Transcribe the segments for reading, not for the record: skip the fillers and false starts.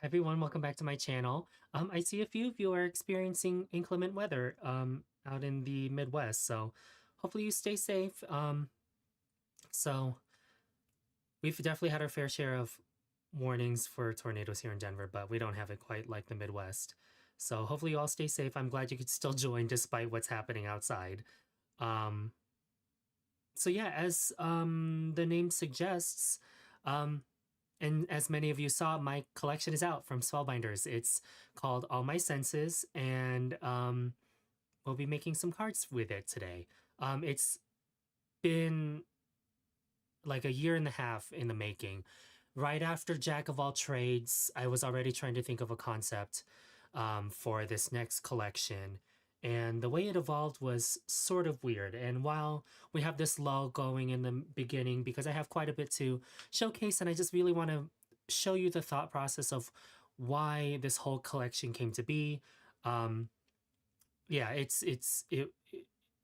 Hi everyone, welcome back to my channel. I see a few of you are experiencing inclement weather out in the Midwest, so hopefully you stay safe. So we've definitely had our fair share of warnings for tornadoes here in Denver, but we don't have it quite like the Midwest. So hopefully you all stay safe. I'm glad you could still join despite what's happening outside. Um, so yeah, as the name suggests, um, and as many of you saw, my collection is out from Spellbinders. It's called All My Senses, and we'll be making some cards with it today. It's been like a year and a half in the making. Right after Jack of All Trades, I was already trying to think of a concept for this next collection. And the way it evolved was sort of weird. And while we have this lull going in the beginning, because I have quite a bit to showcase, and I just really want to show you the thought process of why this whole collection came to be. Um, yeah, it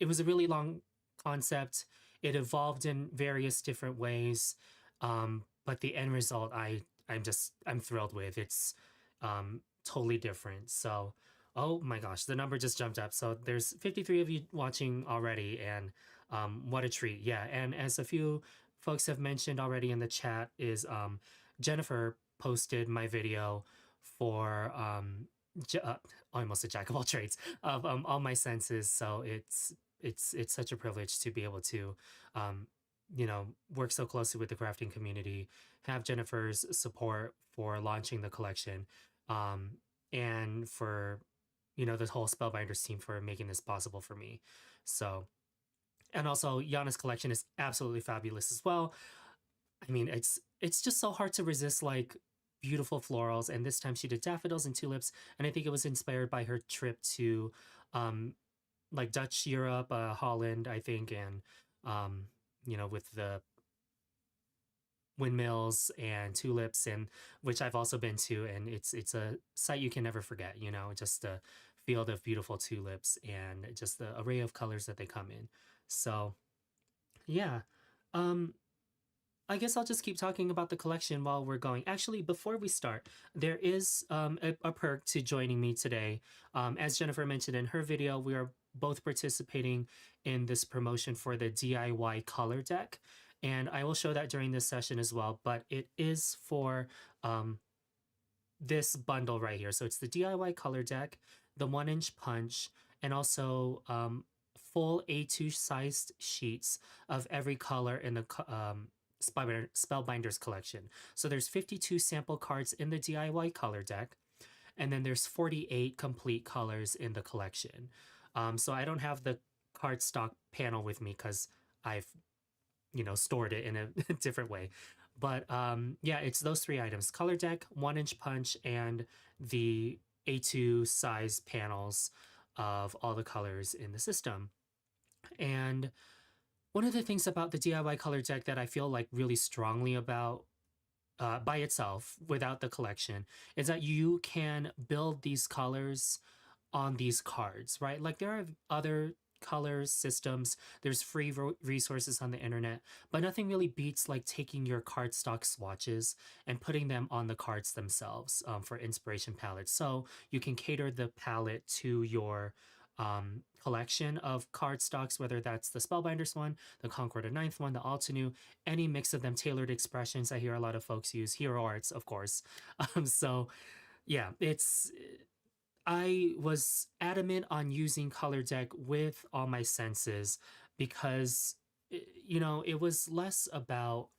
was a really long concept. It evolved in various different ways, but the end result, I'm thrilled with. It's totally different. So, oh my gosh, the number just jumped up. So there's 53 of you watching already, and what a treat! Yeah, and as a few folks have mentioned already in the chat, is Jennifer posted my video for almost a jack of all trades of all my senses. So it's such a privilege to be able to um, work so closely with the crafting community, have Jennifer's support for launching the collection, um, and for the whole Spellbinders team for making this possible for me. So, and also Yana's collection is absolutely fabulous as well. I mean, it's just so hard to resist like beautiful florals, and this time she did daffodils and tulips, and I think it was inspired by her trip to um like Dutch Europe, Holland, I think, and with the windmills and tulips, and which I've also been to, and it's a sight you can never forget, just a field of beautiful tulips and just the array of colors that they come in. So yeah. Um I guess I'll just keep talking about the collection while we're going. Actually, before we start, there is a perk to joining me today. As Jennifer mentioned in her video, we are both participating in this promotion for the DIY color deck. And I will show that during this session as well, but it is for this bundle right here. So it's the DIY color deck, the 1-inch punch, and also full A2 sized sheets of every color in the Spellbinders collection. So there's 52 sample cards in the DIY color deck, and then there's 48 complete colors in the collection. So I don't have the cardstock panel with me because I've stored it in a different way. But yeah, it's those three items: color deck, 1-inch punch, and the A2 size panels of all the colors in the system. And one of the things about the DIY color deck that I feel like really strongly about by itself without the collection is that you can build these colors on these cards, right? Like there are other colors systems, there's free resources on the internet, but nothing really beats like taking your cardstock swatches and putting them on the cards themselves for inspiration palettes. So you can cater the palette to your collection of cardstocks, whether that's the Spellbinders one, the Concord of Ninth one, the Altenew, any mix of them, tailored expressions. I hear a lot of folks use Hero Arts, of course. So yeah, I was adamant on using Color Deck with All My Senses because, it was less about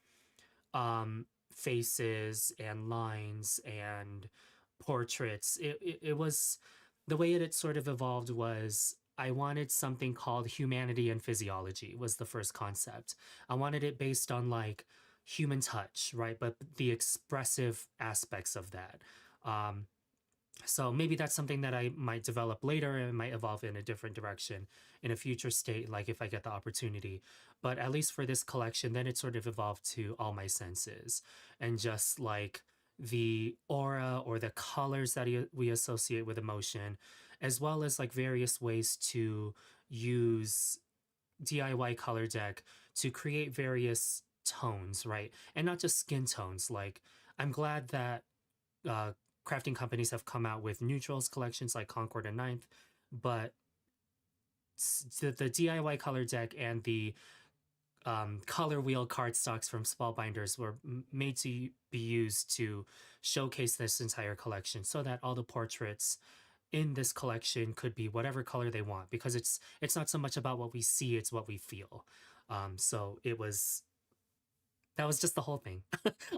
faces and lines and portraits. It was the way it sort of evolved was I wanted something called humanity and physiology was the first concept. I wanted it based on like human touch, right? But the expressive aspects of that. Um, so maybe that's something that I might develop later and might evolve in a different direction in a future state, like if I get the opportunity. But at least for this collection, then it sort of evolved to all my senses and just like the aura or the colors that we associate with emotion, as well as like various ways to use DIY color deck to create various tones, right? And not just skin tones. Like I'm glad that crafting companies have come out with neutrals collections like Concord and Ninth, but the DIY color deck and the ColorWheel cardstocks from Spellbinders were made to be used to showcase this entire collection so that all the portraits in this collection could be whatever color they want, because it's not so much about what we see, it's what we feel. So that was just the whole thing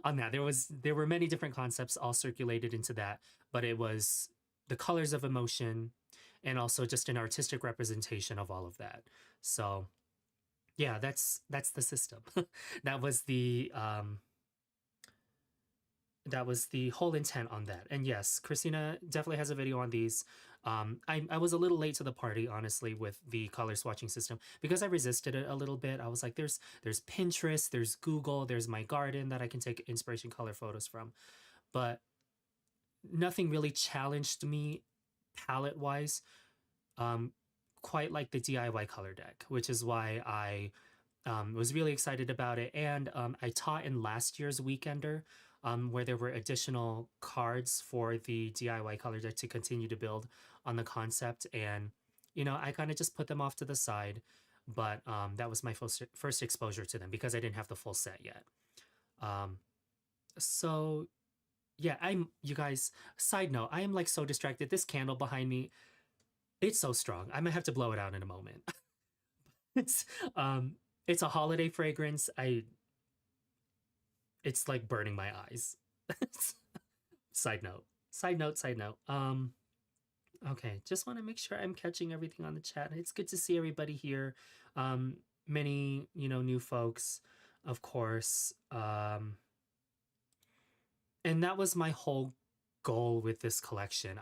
on that. There were many different concepts all circulated into that, but it was the colors of emotion and also just an artistic representation of all of that. So yeah, that's the system. that was the whole intent on that. And yes, Christina definitely has a video on these. I was a little late to the party, honestly, with the color swatching system because I resisted it a little bit. I was like, there's Pinterest, there's Google, there's my garden that I can take inspiration color photos from. But nothing really challenged me palette wise, quite like the DIY color deck, which is why I was really excited about it. And I taught in last year's Weekender, where there were additional cards for the DIY color deck to continue to build on the concept. And, I kind of just put them off to the side. But that was my first exposure to them because I didn't have the full set yet. So, yeah, you guys, side note, I am like so distracted. This candle behind me, it's so strong. I might have to blow it out in a moment. it's a holiday fragrance. It's like burning my eyes. Side note. Okay, just want to make sure I'm catching everything on the chat. It's good to see everybody here. Many, new folks, of course. And that was my whole goal with this collection.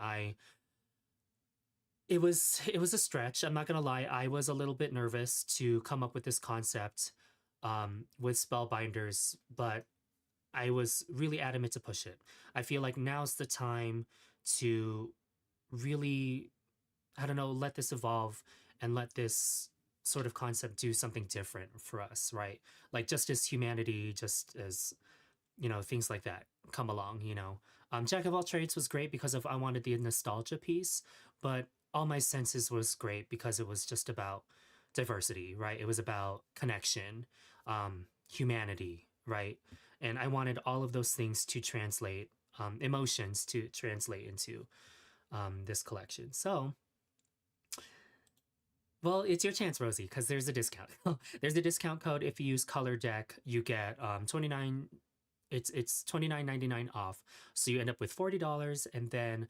It was a stretch. I'm not gonna lie. I was a little bit nervous to come up with this concept with Spellbinders, but I was really adamant to push it. I feel like now's the time to really, I don't know, let this evolve and let this sort of concept do something different for us, right? Like just as humanity, just as, things like that come along, Jack of all trades was great because I wanted the nostalgia piece, but all my senses was great because it was just about diversity, right? It was about connection, humanity, right? And I wanted all of those things to translate, emotions to translate into this collection. So, well, it's your chance, Rosie, because there's a discount. There's a discount code. If you use Color Deck, you get 29. It's $29.99 off. So you end up with $40. And then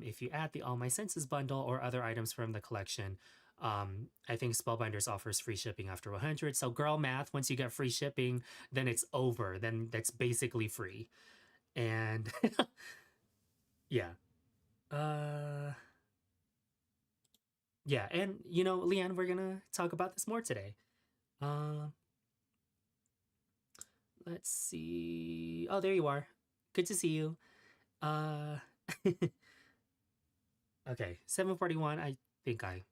if you add the All My Senses bundle or other items from the collection, I think Spellbinders offers free shipping after 100. So girl math, once you get free shipping, then it's over. Then that's basically free. And yeah. Yeah, and Leanne, we're gonna talk about this more today. Let's see. Oh, there you are. Good to see you. Okay, 741. I think I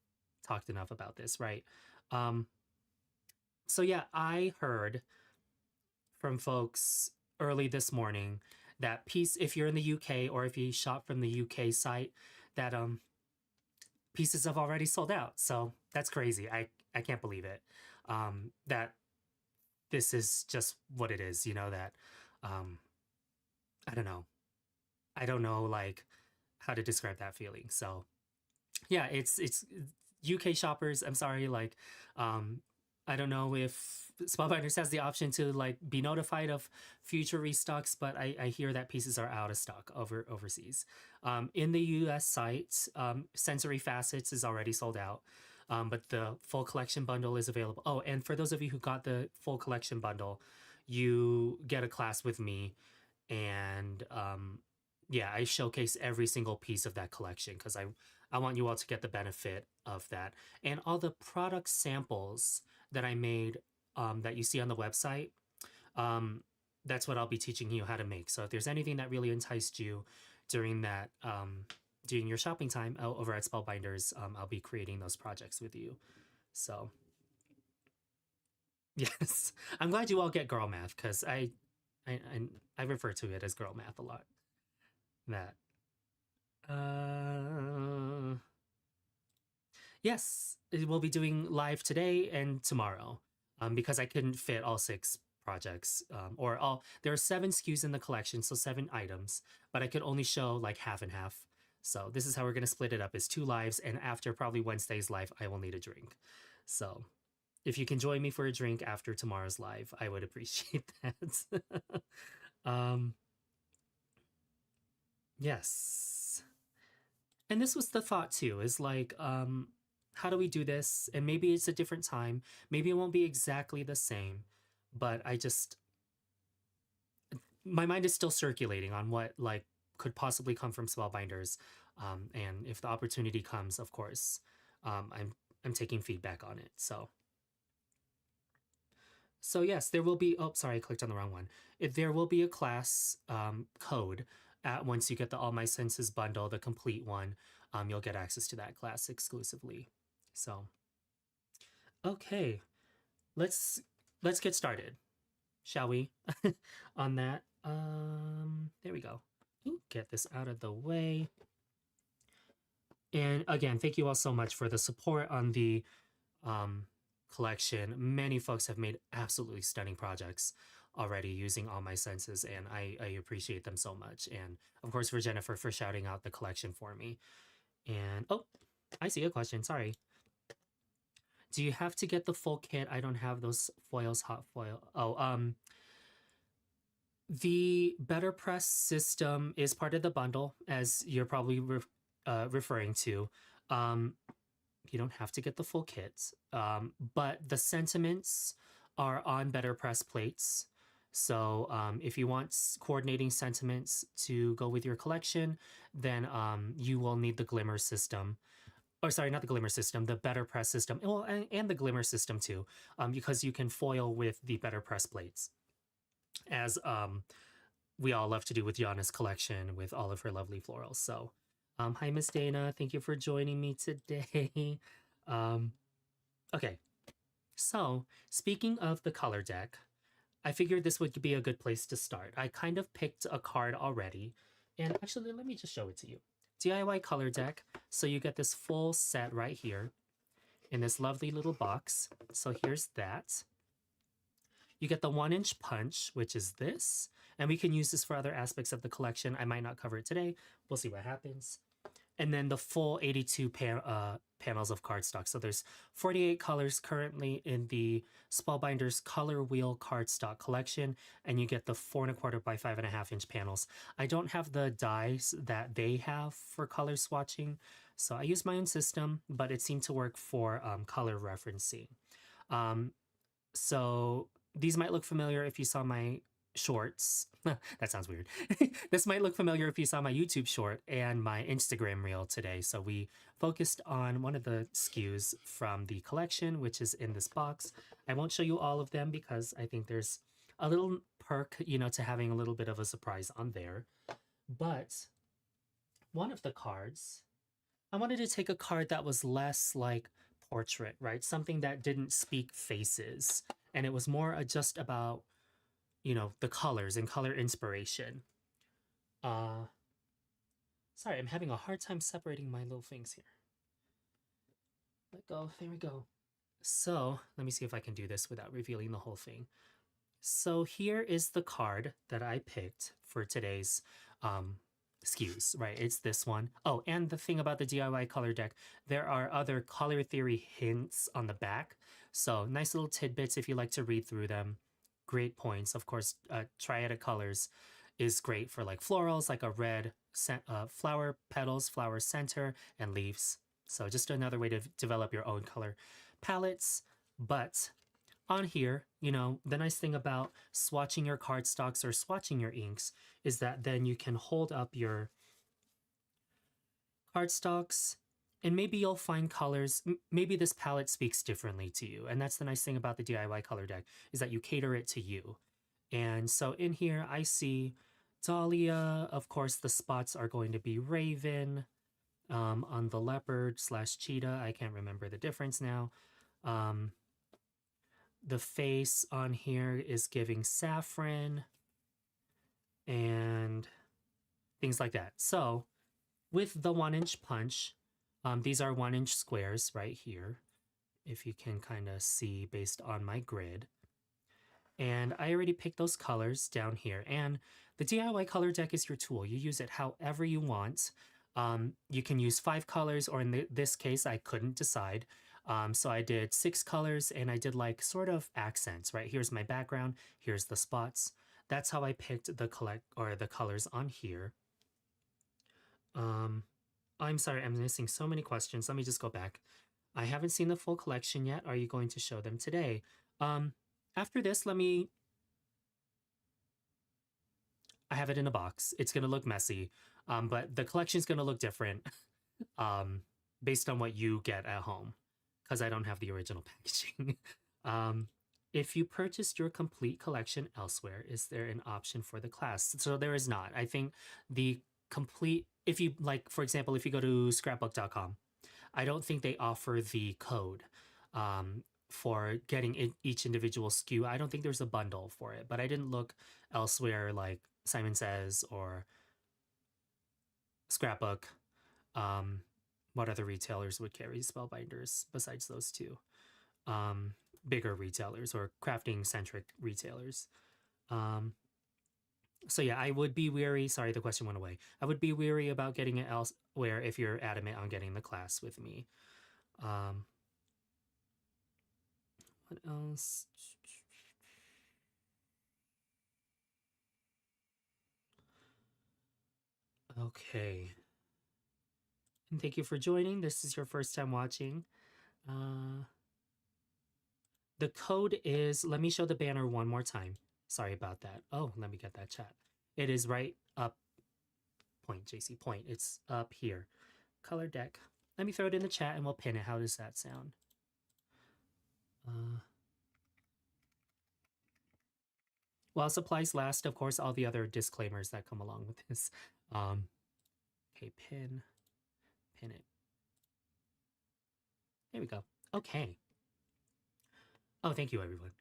talked enough about this, right? So yeah, I heard from folks early this morning that if you're in the UK or if you shop from the UK site, that pieces have already sold out. So that's crazy. I can't believe it. That this is just what it is, that I don't know. I don't know like how to describe that feeling. So yeah, it's UK shoppers. I'm sorry, like I don't know if Spellbinders has the option to like be notified of future restocks, but I hear that pieces are out of stock overseas. In the US site, Sensory Facets is already sold out. But the full collection bundle is available. Oh, and for those of you who got the full collection bundle, you get a class with me. And yeah, I showcase every single piece of that collection because I want you all to get the benefit of that. And all the product samples that I made that you see on the website, that's what I'll be teaching you how to make. So if there's anything that really enticed you during that, during your shopping time over at Spellbinders, I'll be creating those projects with you. So yes, I'm glad you all get girl math because I refer to it as girl math a lot. That Yes, we'll be doing live today and tomorrow, because I couldn't fit all 6 projects, or all. There are 7 SKUs in the collection, so 7 items, but I could only show like half and half. So this is how we're gonna split it up: is 2 lives, and after probably Wednesday's live, I will need a drink. So if you can join me for a drink after tomorrow's live, I would appreciate that. um, yes. And this was the thought too, is like, how do we do this? And maybe it's a different time. Maybe it won't be exactly the same, but my mind is still circulating on what like could possibly come from Spellbinders. And if the opportunity comes, of course, I'm taking feedback on it. So yes, there will be. Oh, sorry, I clicked on the wrong one. If there will be a class code once you get the All My Senses bundle, the complete one, you'll get access to that class exclusively. So, okay, let's get started, shall we? On that. There we go. Get this out of the way. And again, thank you all so much for the support on the collection. Many folks have made absolutely stunning projects already using All My Senses, and I appreciate them so much. And of course for Jennifer for shouting out the collection for me. And oh, I see a question, sorry. Do you have to get the full kit? I don't have those foils, hot foil. Oh, the Better Press system is part of the bundle, as you're probably referring to. You don't have to get the full kit, but the sentiments are on Better Press plates. So if you want coordinating sentiments to go with your collection, then you will need the Glimmer system. Or sorry, not the Glimmer system, the Better Press system. Well, and the Glimmer system too, because you can foil with the Better Press plates, as we all love to do with Yana's collection with all of her lovely florals. So hi, Miss Dana. Thank you for joining me today. Okay, so speaking of the color deck, I figured this would be a good place to start. I kind of picked a card already, and actually, let me just show it to you. DIY color deck. So you get this full set right here in this lovely little box. So here's that. You get the 1-inch punch, which is this, and we can use this for other aspects of the collection. I might not cover it today. We'll see what happens. And then the full 82 panels of cardstock. So there's 48 colors currently in the Spellbinders ColorWheel cardstock collection, and you get the 4 1/4 by 5.5 inch panels. I don't have the dies that they have for color swatching, so I use my own system, but it seemed to work for color referencing. So these might look familiar if you saw my shorts. That sounds weird. This might look familiar if you saw my YouTube short and my Instagram reel today. So we focused on one of the SKUs from the collection, which is in this box. I won't show you all of them because I think there's a little perk, you know, to having a little bit of a surprise on there. But one of the cards, I wanted to take a card that was less like portrait, right? Something that didn't speak faces. And it was more just about, you know, the colors and color inspiration. Sorry, I'm having a hard time separating my little things here. Let go, there we go. So let me see if I can do this without revealing the whole thing. So here is the card that I picked for today's SKUs, right? It's this one. Oh, and the thing about the DIY color deck, there are other color theory hints on the back. So nice little tidbits if you like to read through them. Great points. Of course, Triadic Colors is great for like florals, like a red flower petals, flower center, and leaves. So just another way to develop your own color palettes. But on here, you know, the nice thing about swatching your cardstocks or swatching your inks is that then you can hold up your cardstocks and maybe you'll find colors. Maybe this palette speaks differently to you. And that's the nice thing about the DIY color deck, is that you cater it to you. And so in here, I see Dahlia. Of course, the spots are going to be Raven. On the leopard / cheetah, I can't remember the difference now. The face on here is giving saffron and things like that. So with the 1-inch punch, these are 1-inch squares right here, if you can kind of see based on my grid. And I already picked those colors down here. And the DIY color deck is your tool. You use it however you want. You can use 5 colors, or in this case, I couldn't decide. So I did 6 colors, and I did like sort of accents, right? Here's my background, here's the spots. That's how I picked the colors on here. I'm sorry, I'm missing so many questions. Let me just go back. I haven't seen the full collection yet. Are you going to show them today? After this, I have it in a box. It's going to look messy, but the collection's going to look different based on what you get at home, because I don't have the original packaging. If you purchased your complete collection elsewhere, is there an option for the class? So there is not. I think the complete, if you like, for example, if you go to scrapbook.com, I don't think they offer the code for getting each individual SKU. I don't think there's a bundle for it, but I didn't look elsewhere like Simon Says or Scrapbook. What other retailers would carry Spellbinders besides those two? Bigger retailers or crafting centric retailers. So yeah, I would be weary. Sorry, the question went away. I would be weary about getting it elsewhere if you're adamant on getting the class with me. What else? Okay. And thank you for joining. This is your first time watching. The code is, let me show the banner one more time. Sorry about that. Oh, let me get that chat. It is right up, point, Jaycee, point. It's up here. Color deck. Let me throw it in the chat and we'll pin it. How does that sound? While supplies last, of course, all the other disclaimers that come along with this. Okay, pin it. There we go. Okay. Oh, thank you, everyone.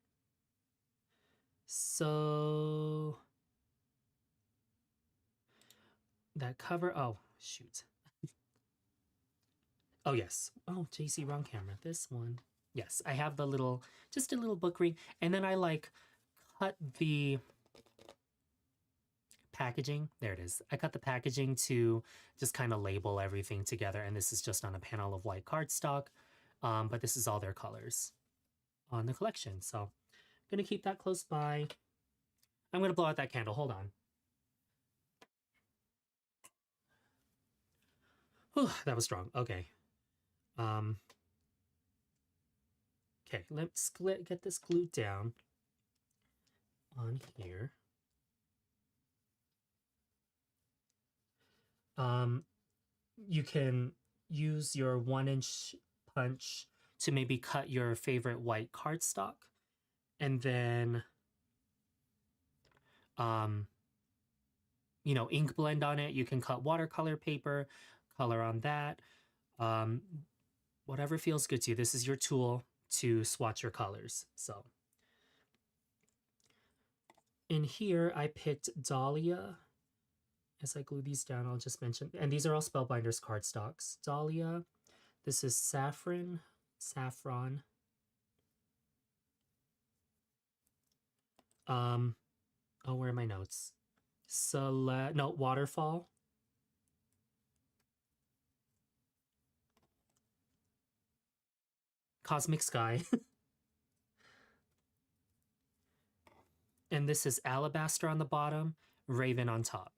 So that cover, oh, shoot. Oh, yes. Oh, Jaycee, wrong camera. This one. Yes, I have the little, just a little book ring. And then I like cut the packaging. There it is. I cut the packaging to just kind of label everything together. And this is just on a panel of white cardstock. But this is all their colors on the collection. So I'm going to keep that close by. I'm going to blow out that candle. Hold on. Whew, that was strong. Okay. Okay, let's get this glued down on here. You can use your 1-inch punch to maybe cut your favorite white cardstock, and then you know, ink blend on it. You can cut watercolor paper, color on that. Whatever feels good to you. This is your tool to swatch your colors. So in here, I picked Dahlia. As I glue these down, I'll just mention, and these are all Spellbinders cardstocks. Dahlia, this is Saffron. Oh, where are my notes? No, Waterfall. Cosmic Sky. And this is Alabaster on the bottom, Raven on top.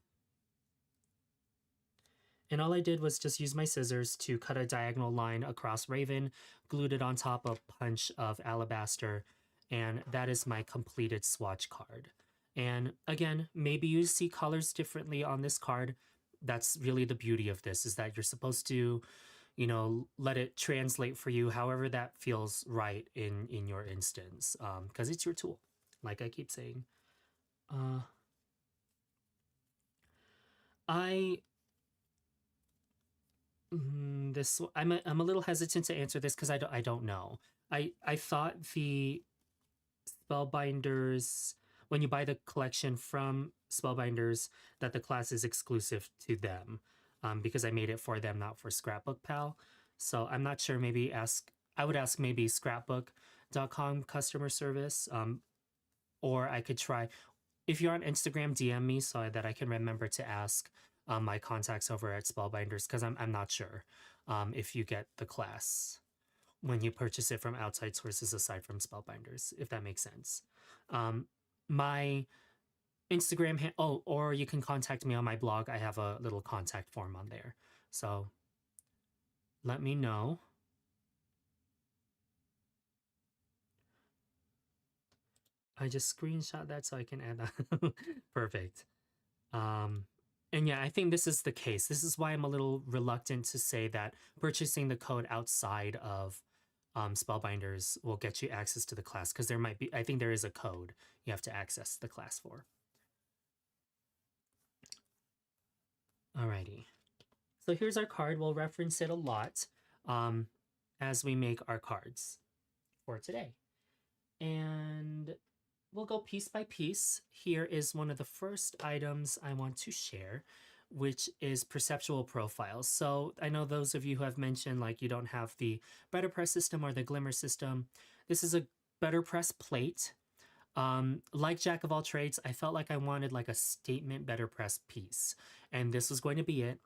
And all I did was just use my scissors to cut a diagonal line across Raven, glued it on top of punch of Alabaster, and that is my completed swatch card. And again, maybe you see colors differently on this card. That's really the beauty of this, is that you're supposed to, you know, let it translate for you however that feels right in your instance, because it's your tool, like I keep saying. I'm a little hesitant to answer this because I don't know. I thought the Spellbinders, when you buy the collection from Spellbinders, that the class is exclusive to them. because I made it for them, not for Scrapbook Pal. So I'm not sure. I would ask maybe scrapbook.com customer service, or I could try. If you're on Instagram, DM me so that I can remember to ask my contacts over at Spellbinders, because I'm not sure if you get the class when you purchase it from outside sources aside from Spellbinders, if that makes sense. My Instagram, or you can contact me on my blog. I have a little contact form on there. So let me know. I just screenshot that so I can add that. Perfect. And yeah, I think this is the case. This is why I'm a little reluctant to say that purchasing the code outside of Spellbinders will get you access to the class, because I think there is a code you have to access the class for. Alrighty. So here's our card. We'll reference it a lot as we make our cards for today. And we'll go piece by piece. Here is one of the first items I want to share, which is perceptual profiles. So I know those of you who have mentioned like you don't have the Better Press system or the Glimmer system. This is a Better Press plate. Like Jack of all trades, I felt like I wanted like a statement Better Press piece, and this was going to be it.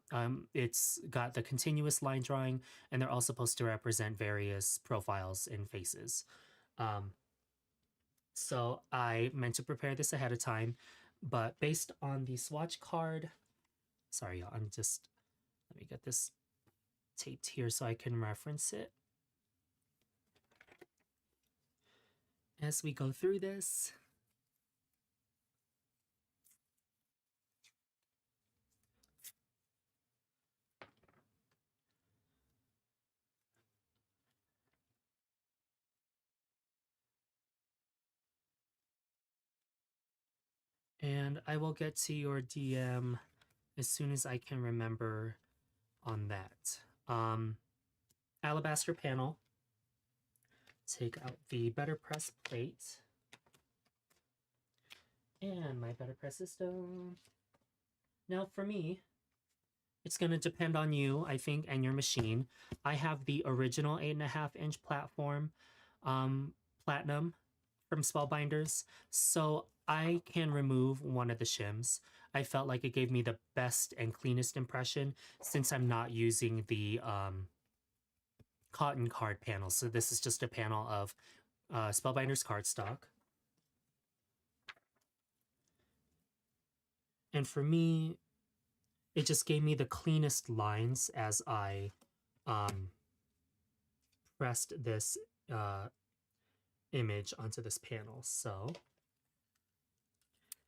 It's got the continuous line drawing, and they're all supposed to represent various profiles and faces. So I meant to prepare this ahead of time, but based on the swatch card, sorry, y'all, let me get this taped here so I can reference it as we go through this. And I will get to your DM as soon as I can remember on that. Alabaster panel. Take out the Better Press plate. And my Better Press system. Now for me, it's going to depend on you, I think, and your machine. I have the original 8.5-inch platform, Platinum from Spellbinders, so I can remove one of the shims. I felt like it gave me the best and cleanest impression since I'm not using the cotton card panel. So this is just a panel of Spellbinders cardstock. And for me, it just gave me the cleanest lines as I pressed this image onto this panel. So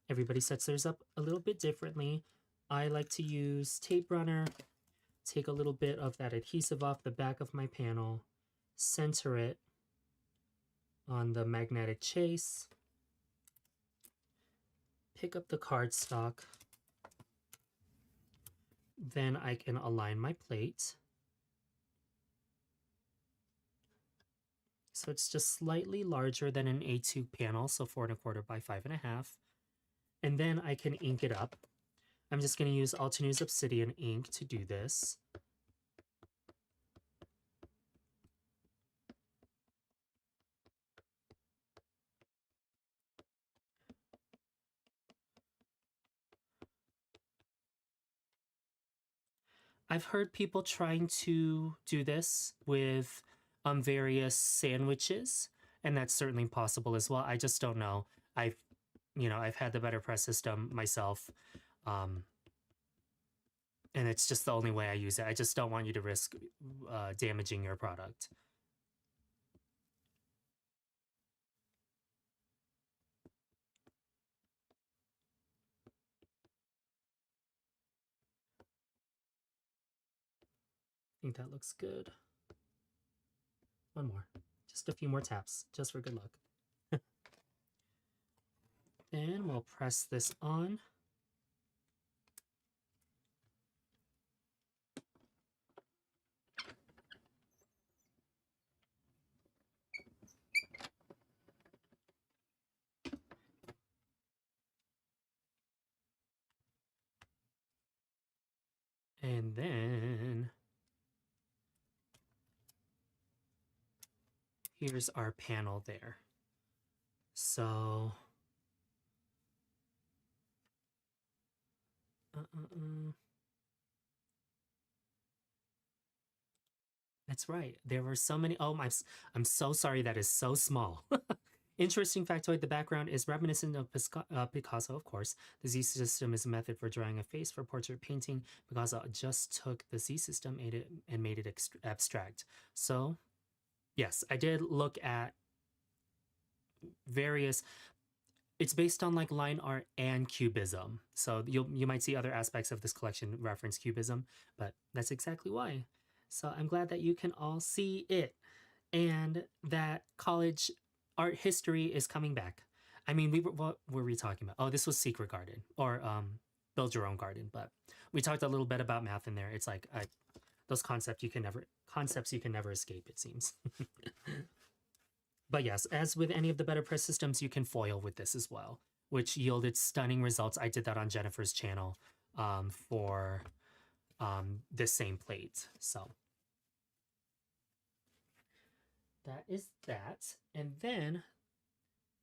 everybody sets theirs up a little bit differently. I like to use tape runner, take a little bit of that adhesive off the back of my panel, center it on the magnetic chase, pick up the cardstock, then I can align my plate. So it's just slightly larger than an A2 panel, so 4 1/4 by 5 1/2. And then I can ink it up. I'm just going to use Altenews Obsidian ink to do this. I've heard people trying to do this with various sandwiches, and that's certainly possible as well. I just don't know. I've had the Better Press system myself, and it's just the only way I use it. I just don't want you to risk damaging your product. I think that looks good. One more. Just a few more taps, just for good luck. Then we'll press this on. And then here's our panel there. So that's right. There were so many. Oh, I'm so sorry. That is so small. Interesting factoid, the background is reminiscent of Picasso, of course. The Z system is a method for drawing a face for portrait painting. Picasso just took the Z system and made it abstract. So, yes, I did look at various. It's based on like line art and cubism. So you might see other aspects of this collection reference cubism, but that's exactly why. So I'm glad that you can all see it and that college art history is coming back. I mean, what were we talking about? Oh, this was Secret Garden or Build Your Own Garden, but we talked a little bit about math in there. It's like those concepts you can never escape. It seems. But yes, as with any of the better press systems, you can foil with this as well, which yielded stunning results. I did that on Jennifer's channel for this same plate. So that is that. And then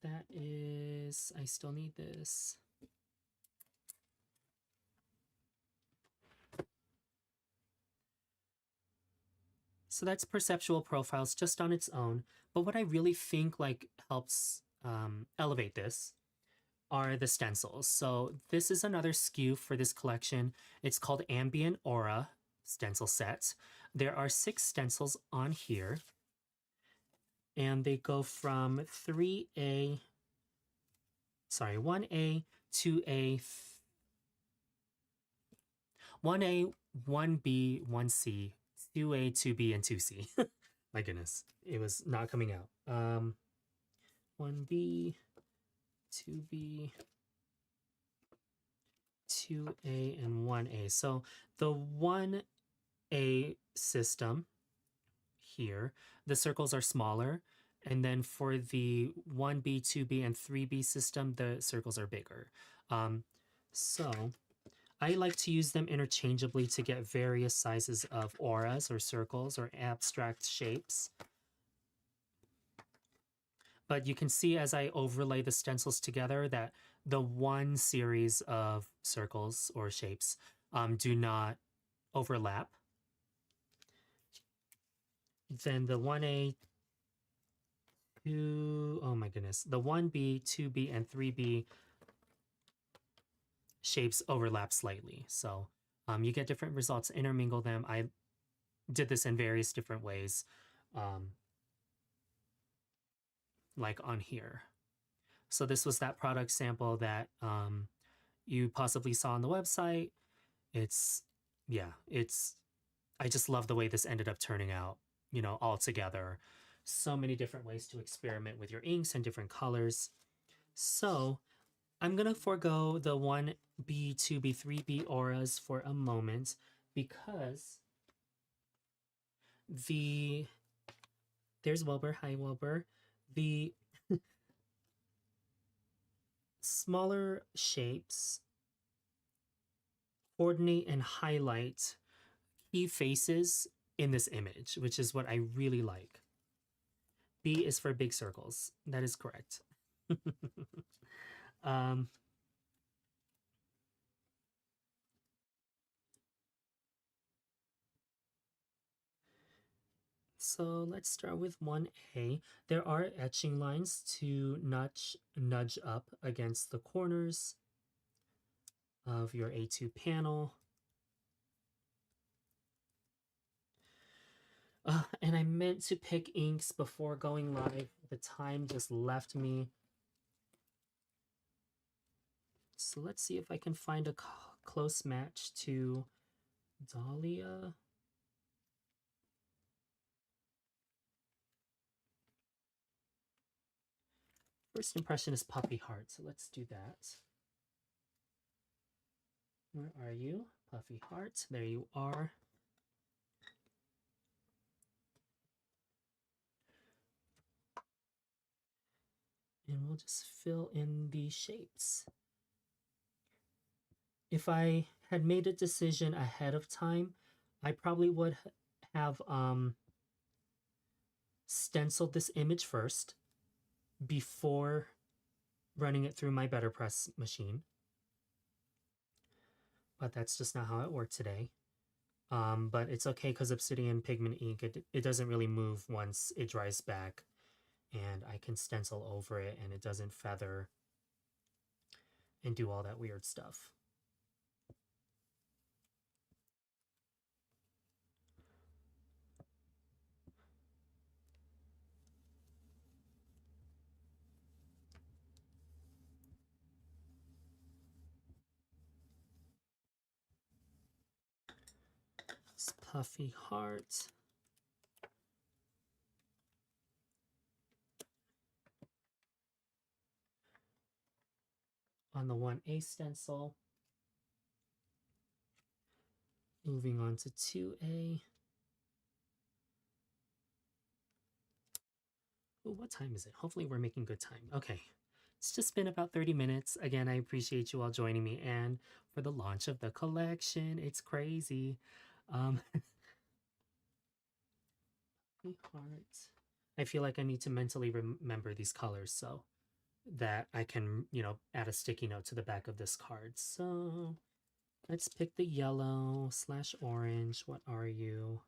that is, I still need this. So that's Perceptual Profiles just on its own. But what I really think like helps elevate this are the stencils. So this is another SKU for this collection. It's called Ambient Aura stencil set. There are 6 stencils on here. And they go from 1A, 2A, 1A, 1B, 1C, 2A, 2B, and 2C. My goodness, it was not coming out. 1B, 2B, 2A, and 1A. So the 1A system here, the circles are smaller. And then for the 1B, 2B, and 3B system, the circles are bigger. So I like to use them interchangeably to get various sizes of auras or circles or abstract shapes. But you can see as I overlay the stencils together that the one series of circles or shapes do not overlap. Then the 1A, 2, oh my goodness, the 1B, 2B, and 3B shapes overlap slightly. So you get different results, intermingle them. I did this in various different ways, like on here. So this was that product sample that you possibly saw on the website. I just love the way this ended up turning out, you know, all together. So many different ways to experiment with your inks and different colors. So I'm going to forego the 1B, 2B, 3B auras for a moment because there's Wilbur. Hi, Wilbur. The smaller shapes coordinate and highlight key faces in this image, which is what I really like. B is for big circles. That is correct. So let's start with 1A. There are etching lines to nudge up against the corners of your A2 panel. And I meant to pick inks before going live. The time just left me. So let's see if I can find a close match to Dahlia. First impression is Puppy Heart, so let's do that. Where are you? Puffy Heart. There you are. And we'll just fill in the shapes. If I had made a decision ahead of time, I probably would have stenciled this image first before running it through my Better Press machine. But that's just not how it worked today. But it's okay because Obsidian Pigment ink, it doesn't really move once it dries back, and I can stencil over it and it doesn't feather and do all that weird stuff. This puffy heart. On the 1A stencil. Moving on to 2A. Ooh, what time is it? Hopefully we're making good time. Okay. It's just been about 30 minutes. Again, I appreciate you all joining me and for the launch of the collection. It's crazy. Heart. I feel like I need to mentally remember these colors so that I can, add a sticky note to the back of this card. So let's pick the yellow / orange. What are you?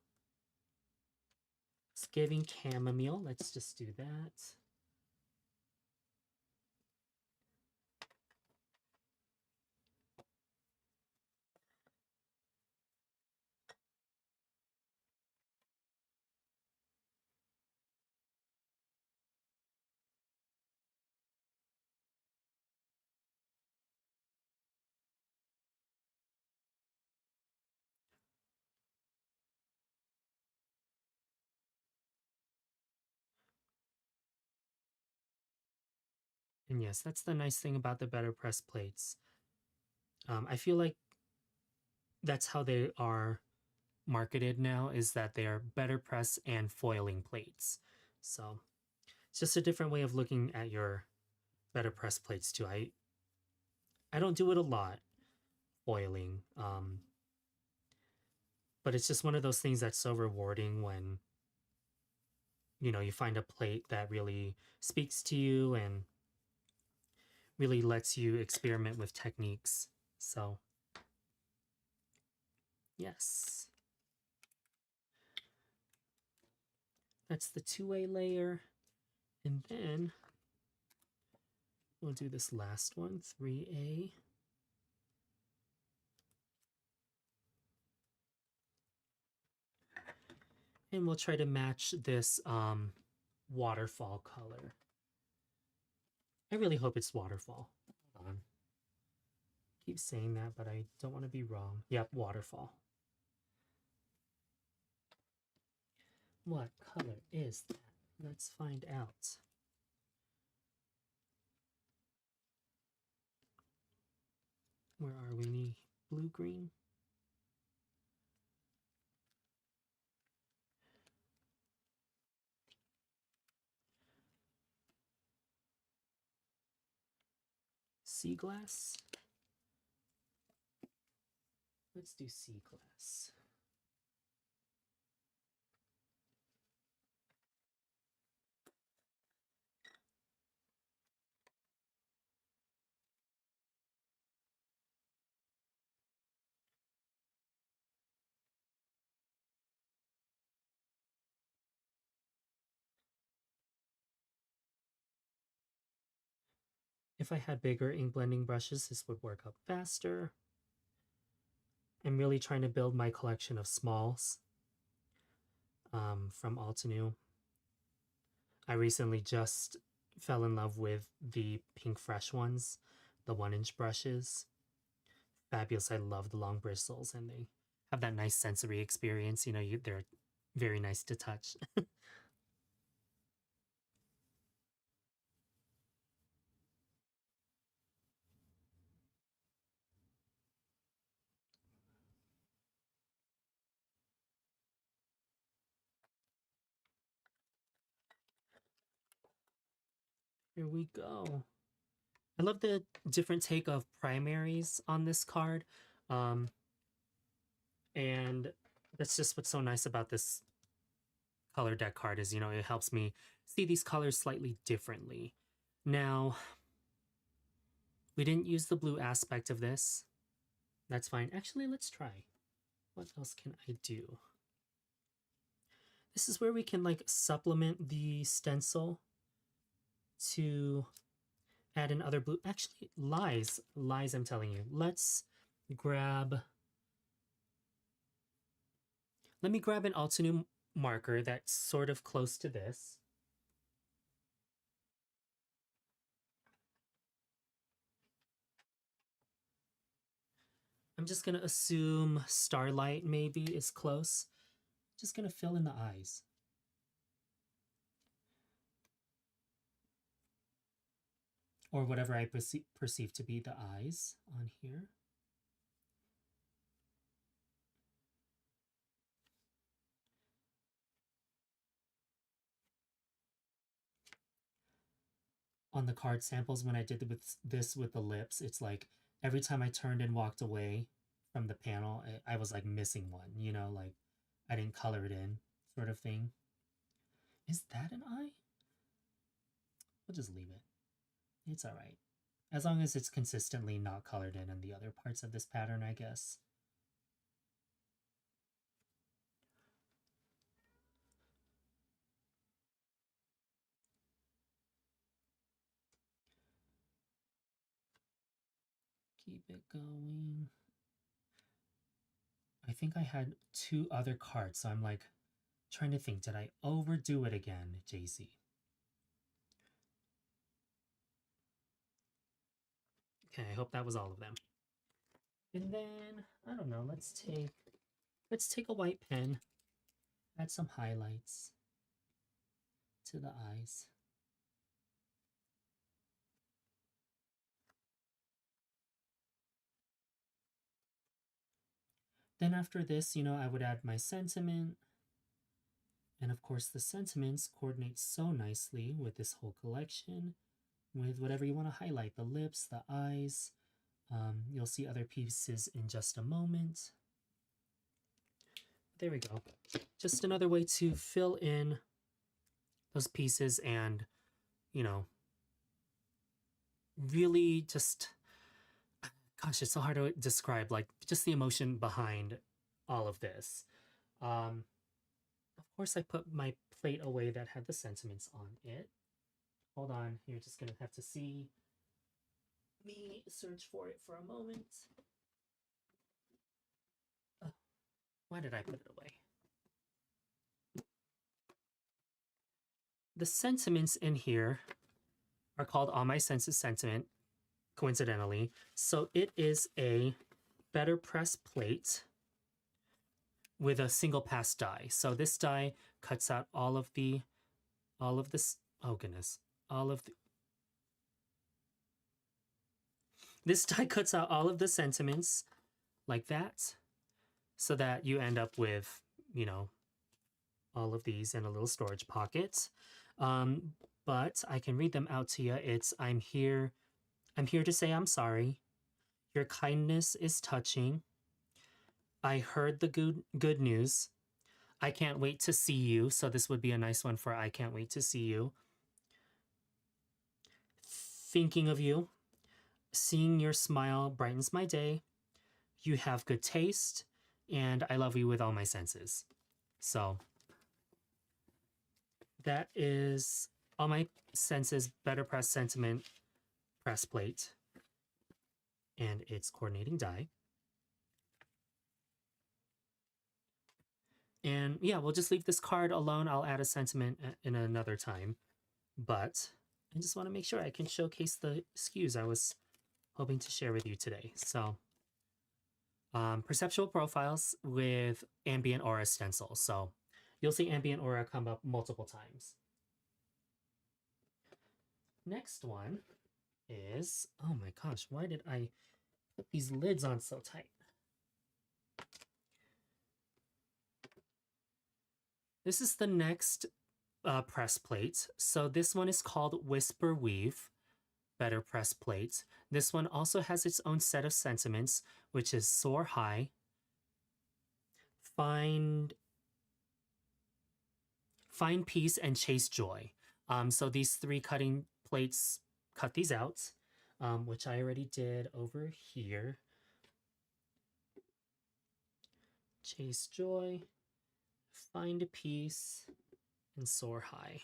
It's giving chamomile. Let's just do that. And yes, that's the nice thing about the Better Press plates. I feel like that's how they are marketed now, is that they are Better Press and foiling plates. So it's just a different way of looking at your Better Press plates too. I don't do it a lot, foiling, but it's just one of those things that's so rewarding when you find a plate that really speaks to you and really lets you experiment with techniques. So yes, that's the 2A layer. And then we'll do this last one, 3A. And we'll try to match this waterfall color. I really hope it's waterfall. Hold on. I keep saying that, but I don't want to be wrong. Yep, waterfall. What color is that? Let's find out. Where are we? Blue-green? Sea glass? Let's do sea glass. If I had bigger ink blending brushes, this would work out faster. I'm really trying to build my collection of smalls from Altenew. I recently just fell in love with the pink fresh ones, the 1-inch brushes. Fabulous. I love the long bristles and they have that nice sensory experience. They're very nice to touch. Here we go. I love the different take of primaries on this card. And that's just what's so nice about this color deck card is, you know, it helps me see these colors slightly differently. Now, we didn't use the blue aspect of this. That's fine. Actually, let's try. What else can I do? This is where we can like supplement the stencil to add in other blue. Actually, lies, I'm telling you. Let me grab an Altenew marker that's sort of close to this. I'm just gonna assume Starlight maybe is close. Just gonna fill in the eyes. Or whatever I perceive to be the eyes on here. On the card samples, when I did this with the lips, it's like every time I turned and walked away from the panel, I was like missing one, you know, like I didn't color it in sort of thing. Is that an eye? We'll just leave it. It's all right. As long as it's consistently not colored in the other parts of this pattern, I guess. Keep it going. I think I had 2 other cards, so I'm like trying to think, did I overdo it again, Jaycee? Okay, I hope that was all of them. And then, I don't know, let's take a white pen, add some highlights to the eyes. Then after this, you know, I would add my sentiment. And of course, the sentiments coordinate so nicely with this whole collection, with whatever you want to highlight, the lips, the eyes. You'll see other pieces in just a moment. There we go. Just another way to fill in those pieces and, you know, really just, gosh, it's so hard to describe, like, just the emotion behind all of this. Of course, I put my plate away that had the sentiments on it. Hold on, you're just gonna have to see me search for it for a moment. Why did I put it away? The sentiments in here are called On My Senses Sentiment, coincidentally. So it is a better press plate with a single pass die. So this die cuts out all of this, oh goodness, this die cuts out all of the sentiments like that, so that you end up with, you know, all of these in a little storage pocket. But I can read them out to you. It's, I'm here to say I'm sorry. Your kindness is touching. I heard the good news. I can't wait to see you. So this would be a nice one for I can't wait to see you. Thinking of you. Seeing your smile brightens my day. You have good taste. And I love you with all my senses. So that is All My Senses Better Press Sentiment press plate. And its coordinating die. And yeah, we'll just leave this card alone. I'll add a sentiment in another time. But I just want to make sure I can showcase the SKUs I was hoping to share with you today. So Perceptual profiles with Ambient Aura Stencil. So you'll see Ambient Aura come up multiple times. Next one is, oh my gosh, why did I put these lids on so tight? This is the next press plate. So this one is called Whisper Weave, better press plate. This one also has its own set of sentiments, which is Soar High, Find Peace and Chase Joy. So these 3 cutting plates, cut these out, which I already did over here. Chase Joy, Find Peace, and Soar High.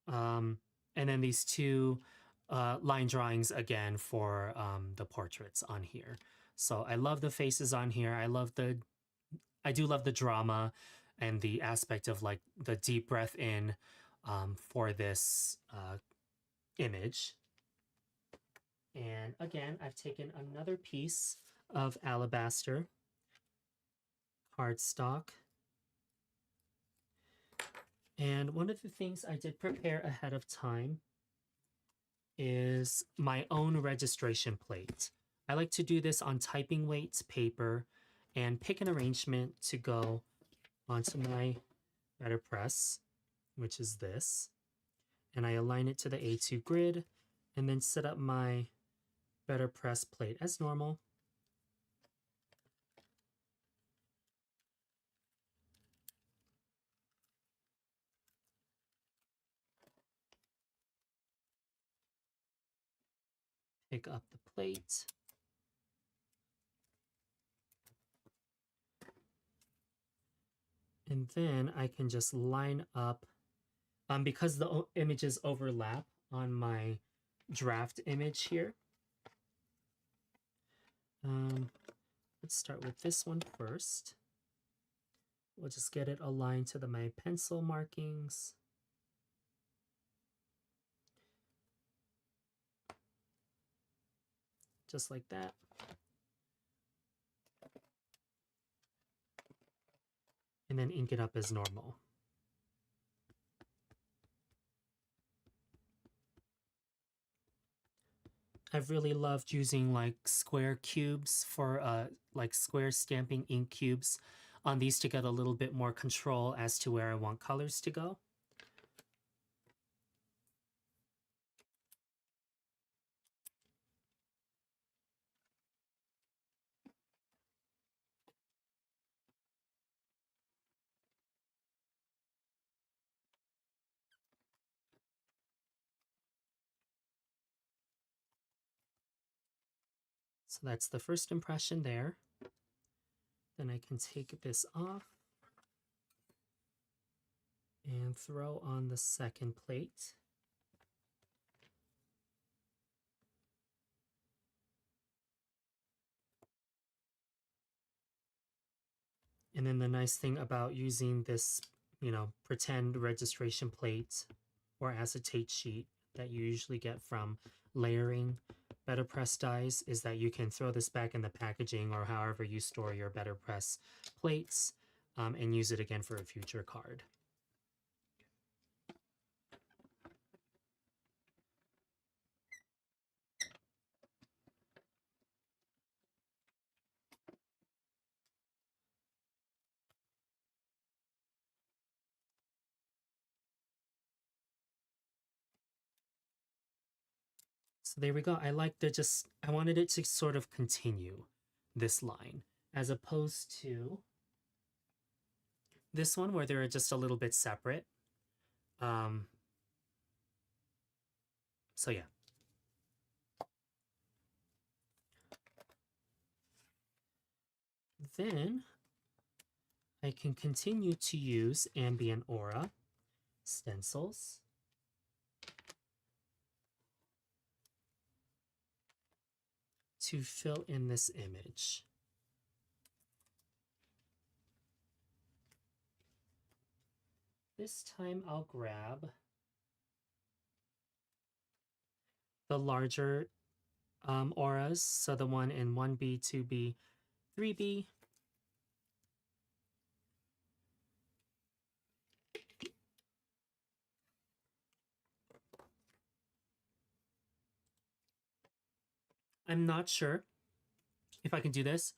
And then these 2 line drawings again for the portraits on here. So I love the faces on here. I do love the drama and the aspect of like the deep breath in for this image. And again, I've taken another piece of alabaster cardstock. And one of the things I did prepare ahead of time is my own registration plate. I like to do this on typing weight paper and pick an arrangement to go onto my letterpress, which is this. And I align it to the A2 grid and then set up my letterpress plate as normal. Pick up the plate. And then I can just line up, because the images overlap on my draft image here. Let's start with this one first. We'll just get it aligned to my pencil markings. Just like that. And then ink it up as normal. I've really loved using like square cubes for like square stamping ink cubes on these to get a little bit more control as to where I want colors to go. So that's the first impression there. Then I can take this off and throw on the second plate. And then the nice thing about using this, pretend registration plate or acetate sheet that you usually get from layering better press dies is that you can throw this back in the packaging or however you store your better press plates and use it again for a future card. So there we go. I wanted it to sort of continue this line as opposed to this one where they're just a little bit separate. So yeah. Then I can continue to use Ambient Aura stencils. To fill in this image. This time I'll grab the larger auras, so the one in 1B, 2B, 3B. I'm not sure if I can do this,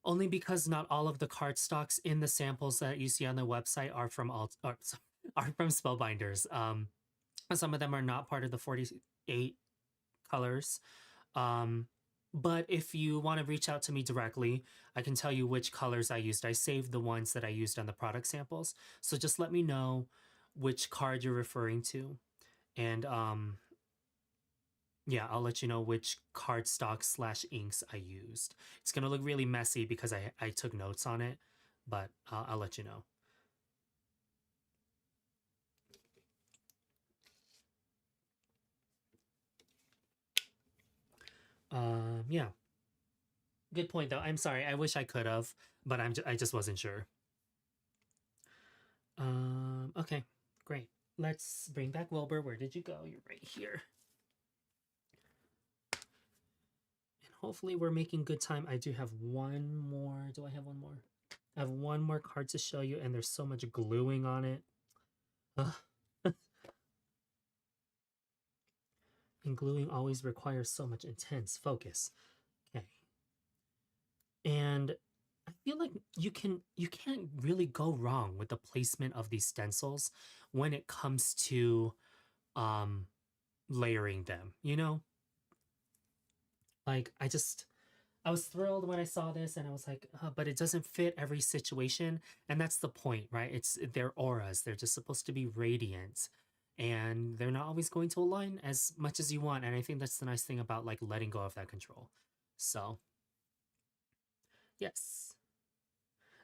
only because not all of the cardstocks in the samples that you see on the website are from Spellbinders. Some of them are not part of the 48 colors. But if you want to reach out to me directly, I can tell you which colors I used. I saved the ones that I used on the product samples. So just let me know which card you're referring to. And yeah, I'll let you know which cardstock / inks I used. It's going to look really messy because I took notes on it, but I'll let you know. Yeah. Good point, though. I'm sorry. I wish I could have, but I just wasn't sure. Okay, great. Let's bring back Wilbur. Where did you go? You're right here. And hopefully we're making good time. I do have one more. Do I have one more? I have one more card to show you, and there's so much gluing on it. Ugh. And gluing always requires so much intense focus. Okay. And I feel like you can't really go wrong with the placement of these stencils when it comes to layering them, you know? Like I was thrilled when I saw this and I was like, but it doesn't fit every situation. And that's the point, right? It's their auras. They're just supposed to be radiant and they're not always going to align as much as you want. And I think that's the nice thing about like letting go of that control. So, yes.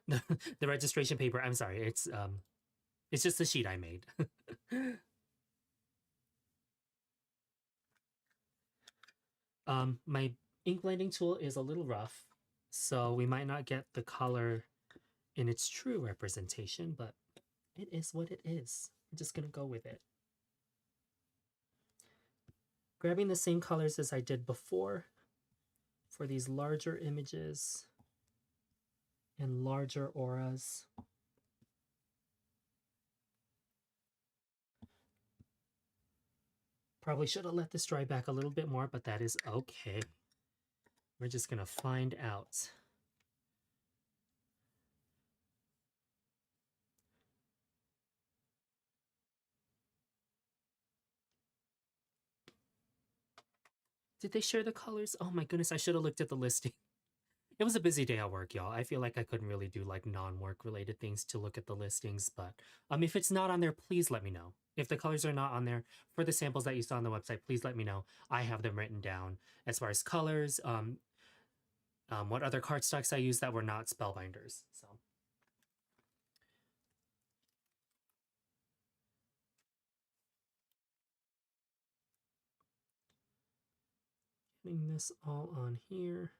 The registration paper, I'm sorry. It's just a sheet I made. My ink blending tool is a little rough, so we might not get the color in its true representation, but it is what it is. I'm just gonna go with it. Grabbing the same colors as I did before for these larger images and larger auras. Probably should have let this dry back a little bit more, but that is okay. We're just gonna find out. Did they share the colors? Oh my goodness, I should have looked at the listing. It was a busy day at work, y'all. I feel like I couldn't really do like non-work related things to look at the listings, but if it's not on there, please let me know. If the colors are not on there for the samples that you saw on the website, please let me know. I have them written down as far as colors, what other cardstocks I used that were not Spellbinders. So getting this all on here.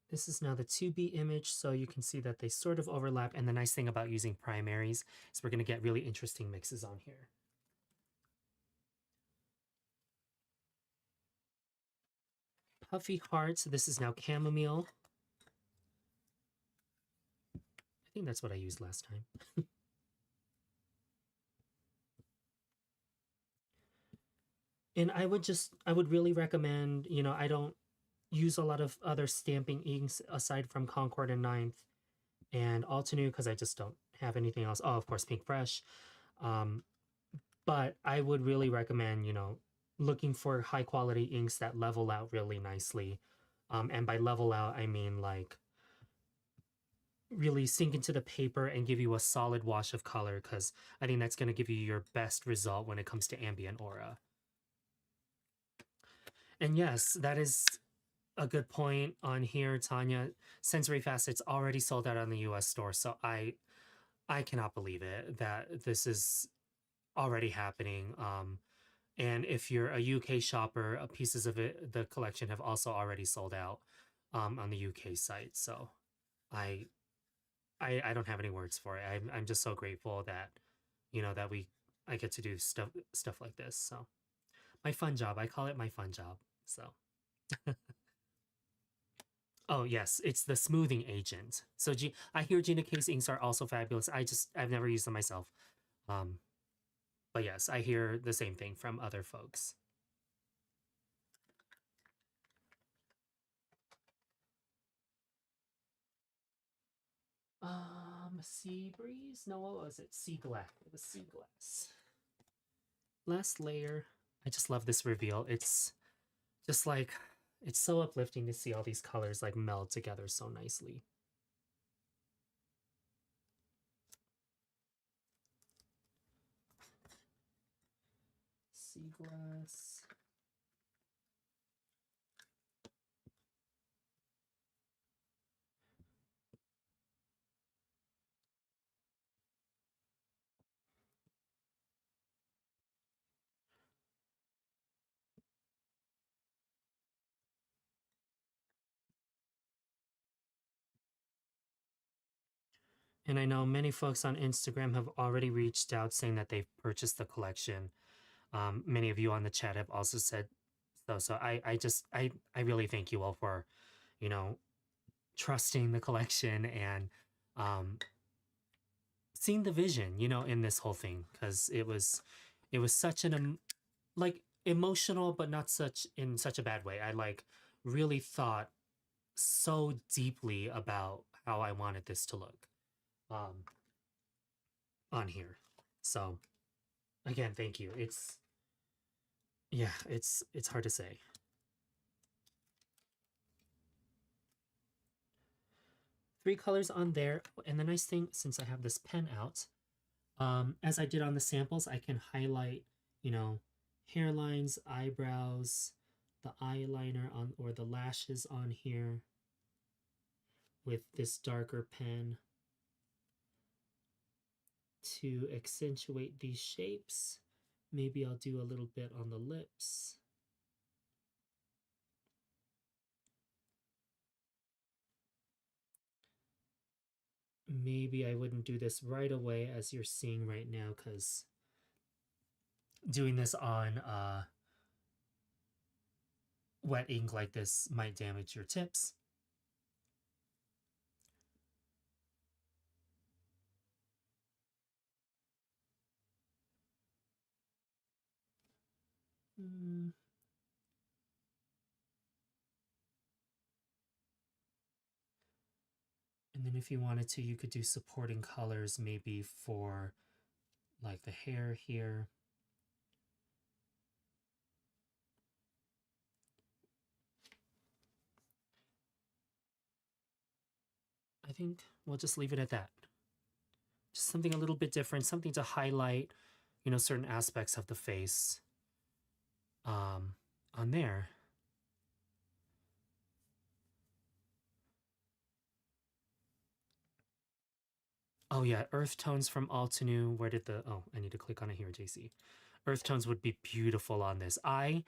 This is now the 2B image, so you can see that they sort of overlap. And the nice thing about using primaries is we're going to get really interesting mixes on here. Puffy Hearts, this is now Chamomile. I think that's what I used last time. And I would really recommend, you know, I don't use a lot of other stamping inks aside from Concord and Ninth and Altenew because I just don't have anything else. Oh, of course, Pink Fresh. But I would really recommend, you know, looking for high quality inks that level out really nicely. And by level out, I mean like really sink into the paper and give you a solid wash of color because I think that's going to give you your best result when it comes to ambient aura. And yes, that is a good point on here, Tanya. Sensory Facets already sold out on the US store, so I cannot believe it that this is already happening. And if you're a UK shopper, pieces of it, the collection have also already sold out on the UK site. So I don't have any words for it. I'm just so grateful that, you know, that I get to do stuff like this. So my fun job. I call it my fun job. So oh yes, it's the smoothing agent. So I hear Gina K's inks are also fabulous. I've never used them myself. But yes, I hear the same thing from other folks. Sea breeze? No, what was it? Sea glass. It was sea glass. Last layer, I just love this reveal. It's just like, it's so uplifting to see all these colors like meld together so nicely. Sea glass. And I know many folks on Instagram have already reached out saying that they've purchased the collection. Many of you on the chat have also said so. So I really thank you all for, you know, trusting the collection and seeing the vision, you know, in this whole thing, because it was such an like emotional, but not such in such a bad way. I like really thought so deeply about how I wanted this to look um, on here. So again, thank you. It's yeah, it's hard to say. Three colors on there, and the nice thing, since I have this pen out, as I did on the samples, I can highlight, you know, hairlines, eyebrows, the eyeliner on or the lashes on here with this darker pen to accentuate these shapes. Maybe I'll do a little bit on the lips. Maybe I wouldn't do this right away as you're seeing right now, because doing this on wet ink like this might damage your tips. Mm. And then if you wanted to, you could do supporting colors maybe for like the hair here. I think we'll just leave it at that. Just something a little bit different, something to highlight, you know, certain aspects of the face on there. Oh yeah, earth tones from Altenew. Where did the, oh, I need to click on it here, Jaycee. Earth tones would be beautiful on this. I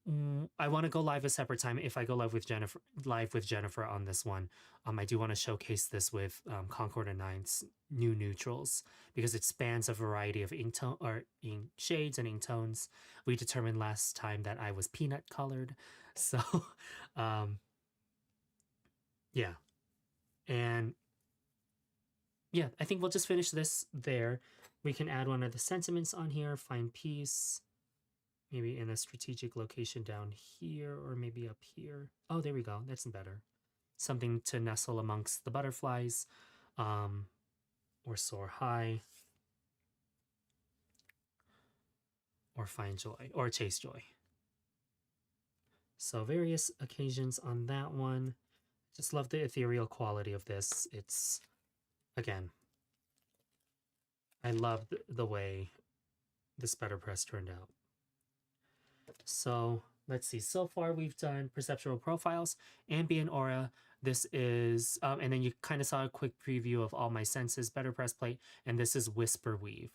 want to go live a separate time. If I go live with Jennifer on this one, I do want to showcase this with Concord and Nine's new neutrals, because it spans a variety of ink tone or ink shades and ink tones. We determined last time that I was peanut colored, so yeah, and yeah, I think we'll just finish this there. We can add one of the sentiments on here. Find peace. Maybe in a strategic location down here, or maybe up here. Oh, there we go. That's better. Something to nestle amongst the butterflies, or soar high, or find joy, or chase joy. So various occasions on that one. Just love the ethereal quality of this. It's, again, I love the way this better press turned out. So let's see. So far, we've done perceptual profiles, ambient aura. This is, and then you kind of saw a quick preview of all my senses, better press plate, and this is whisper weave.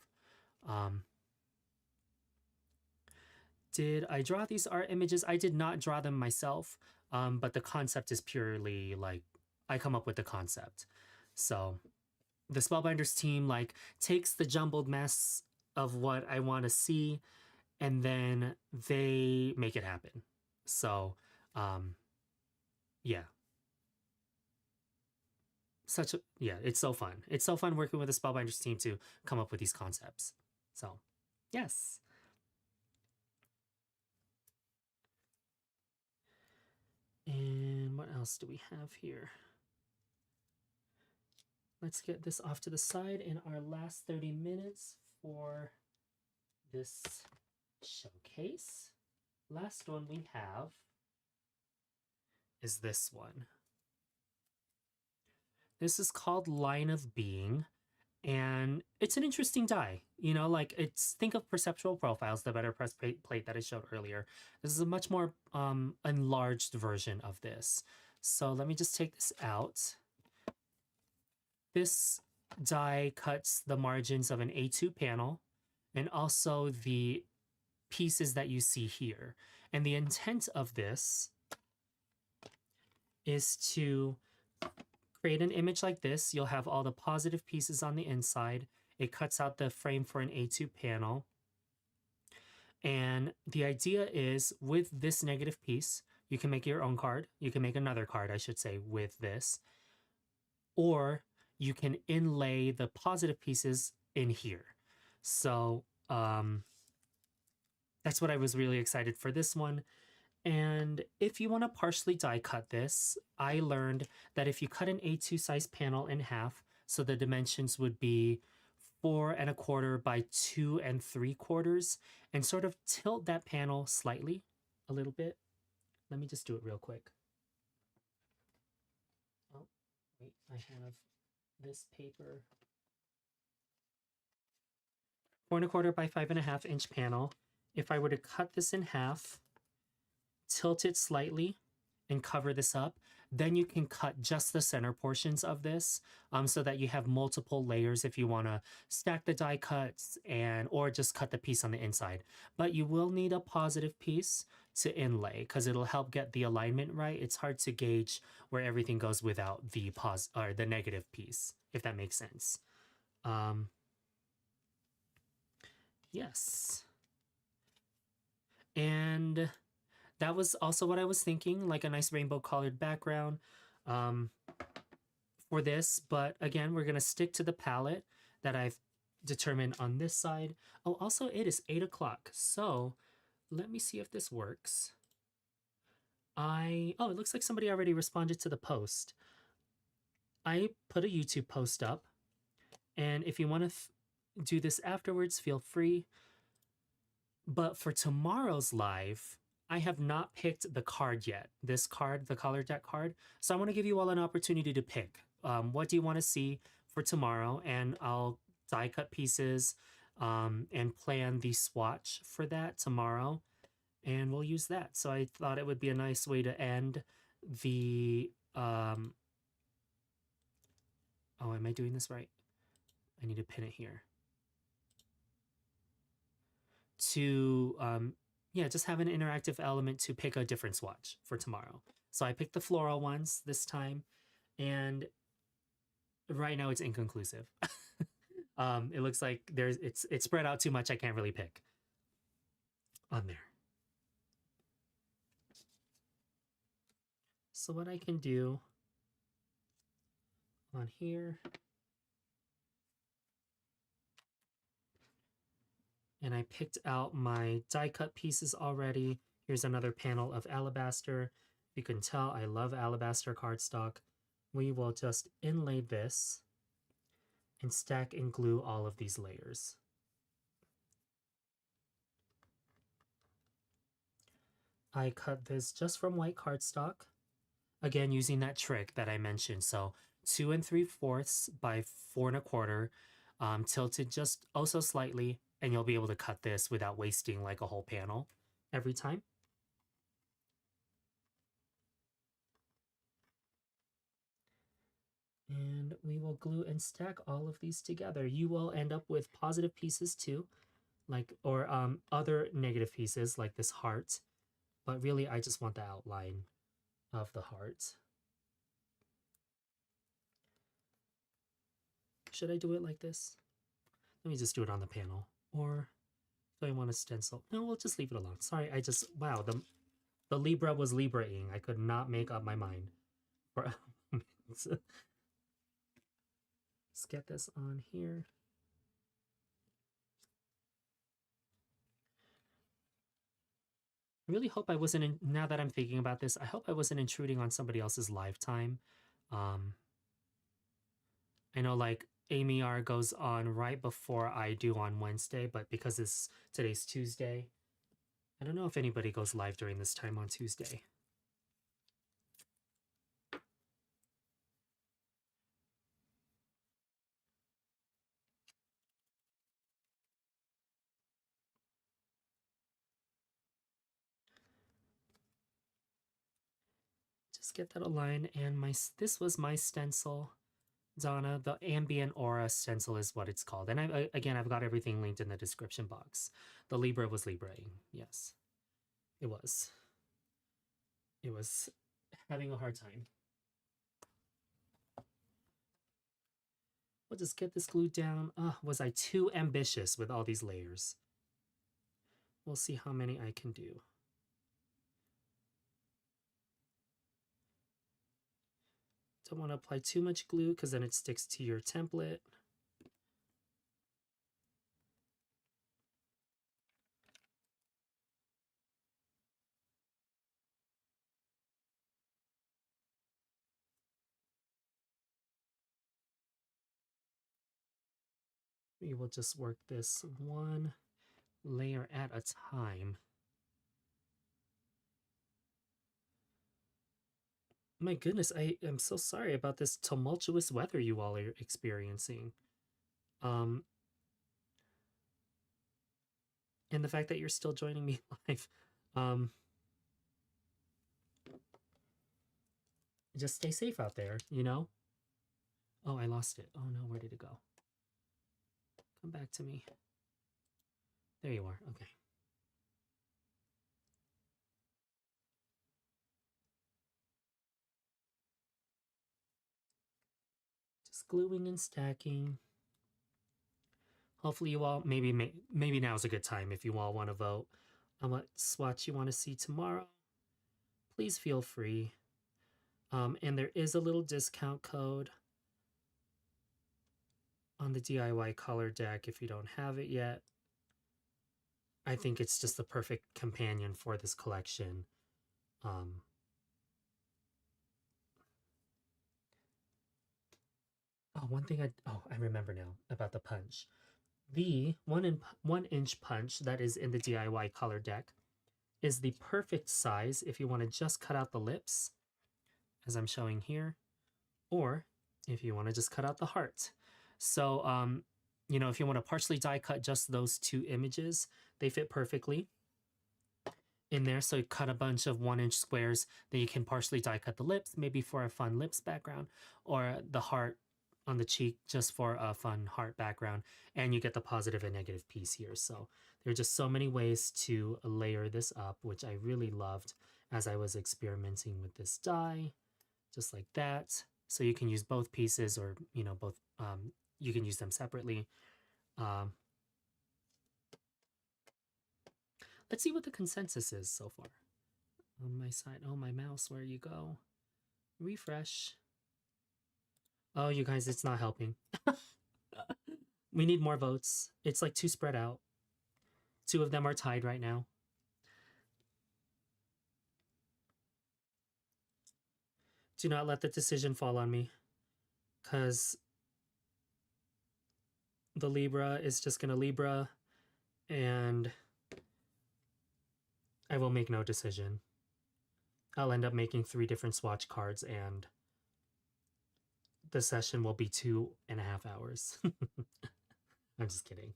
Did I draw these art images? I did not draw them myself, but the concept is purely like I come up with the concept. So the Spellbinders team like takes the jumbled mess of what I want to see, and then they make it happen. So, yeah. It's so fun. It's so fun working with the Spellbinders team to come up with these concepts. So, yes. And what else do we have here? Let's get this off to the side in our last 30 minutes for this showcase. Last one we have is this one. This is called Line of Being, and it's an interesting die. You know, like it's, think of Perceptual Profiles, the better press plate that I showed earlier. This is a much more enlarged version of this. So let me just take this out. This die cuts the margins of an A2 panel and also the pieces that you see here. And the intent of this is to create an image like this. You'll have all the positive pieces on the inside. It cuts out the frame for an A2 panel. And the idea is, with this negative piece, you can make your own card. You can make another card, I should say, with this. Or you can inlay the positive pieces in here. So that's what I was really excited for this one. And if you want to partially die cut this, I learned that if you cut an A2 size panel in half, so the dimensions would be 4 1/4 by 2 3/4, and sort of tilt that panel slightly, a little bit. Let me just do it real quick. Oh, wait, I have this paper. 4 1/4 by 5 1/2 inch panel. If I were to cut this in half, tilt it slightly, and cover this up, then you can cut just the center portions of this, so that you have multiple layers if you want to stack the die cuts or just cut the piece on the inside. But you will need a positive piece to inlay because it'll help get the alignment right. It's hard to gauge where everything goes without the the negative piece, if that makes sense. Yes. And that was also what I was thinking, like a nice rainbow colored background for this. But again, we're going to stick to the palette that I've determined on this side. Oh, also it is 8 o'clock. So let me see if this works. Oh, it looks like somebody already responded to the post. I put a YouTube post up, and if you want to do this afterwards, feel free. But for tomorrow's live, I have not picked the card yet. This card, the color deck card. So I want to give you all an opportunity to pick. What do you want to see for tomorrow? And I'll die cut pieces and plan the swatch for that tomorrow. And we'll use that. So I thought it would be a nice way to end the... oh, am I doing this right? I need to pin it here. To... yeah, just have an interactive element to pick a different swatch for tomorrow. So I picked the floral ones this time, and right now it's inconclusive. It looks like it's spread out too much. I can't really pick on there. So what I can do on here, and I picked out my die cut pieces already. Here's another panel of alabaster. You can tell I love alabaster cardstock. We will just inlay this and stack and glue all of these layers. I cut this just from white cardstock. Again, using that trick that I mentioned. So 2 3/4 by 4 1/4, tilted just also slightly, and you'll be able to cut this without wasting like a whole panel every time. And we will glue and stack all of these together. You will end up with positive pieces too, like, or other negative pieces like this heart. But really, I just want the outline of the heart. Should I do it like this? Let me just do it on the panel. Or do I want a stencil? No, we'll just leave it alone. Sorry, wow, the Libra was Libra-ing. I could not make up my mind for a moment. Let's get this on here. I really hope I wasn't, now that I'm thinking about this, I hope I wasn't intruding on somebody else's live time. I know like Amy R goes on right before I do on Wednesday, but because today's Tuesday, I don't know if anybody goes live during this time on Tuesday. Just get that aligned, and this was my stencil, Donna. The Ambient Aura stencil is what it's called. And again, I've got everything linked in the description box. The Libra was Libraing. Yes, it was. It was having a hard time. We'll just get this glued down. Was I too ambitious with all these layers? We'll see how many I can do. Don't want to apply too much glue because then it sticks to your template. We will just work this one layer at a time. My goodness, I am so sorry about this tumultuous weather you all are experiencing. And the fact that you're still joining me live. Just stay safe out there, you know? Oh, I lost it. Oh no, where did it go? Come back to me. There you are. Okay. Just gluing and stacking. Hopefully you all, maybe now's a good time if you all want to vote on what swatch you want to see tomorrow. Please feel free. And there is a little discount code on the DIY color deck if you don't have it yet. I think it's just the perfect companion for this collection. Oh, one thing I remember now about the punch. The 1 inch punch that is in the DIY color deck is the perfect size if you want to just cut out the lips, as I'm showing here, or if you want to just cut out the heart. So, you know, if you want to partially die cut just those two images, they fit perfectly in there. So you cut a bunch of 1 inch squares, then you can partially die cut the lips, maybe for a fun lips background, or the heart on the cheek just for a fun heart background, and you get the positive and negative piece here. So there are just so many ways to layer this up, which I really loved as I was experimenting with this die, just like that. So you can use both pieces, or, you know, both, you can use them separately. Let's see what the consensus is so far. On my side, oh, my mouse, where you go? Refresh. Oh, you guys, it's not helping. We need more votes. It's like too spread out. 2 of them are tied right now. Do not let the decision fall on me, because the Libra is just gonna Libra, and I will make no decision. I'll end up making 3 different swatch cards, and the session will be 2.5 hours. I'm just kidding.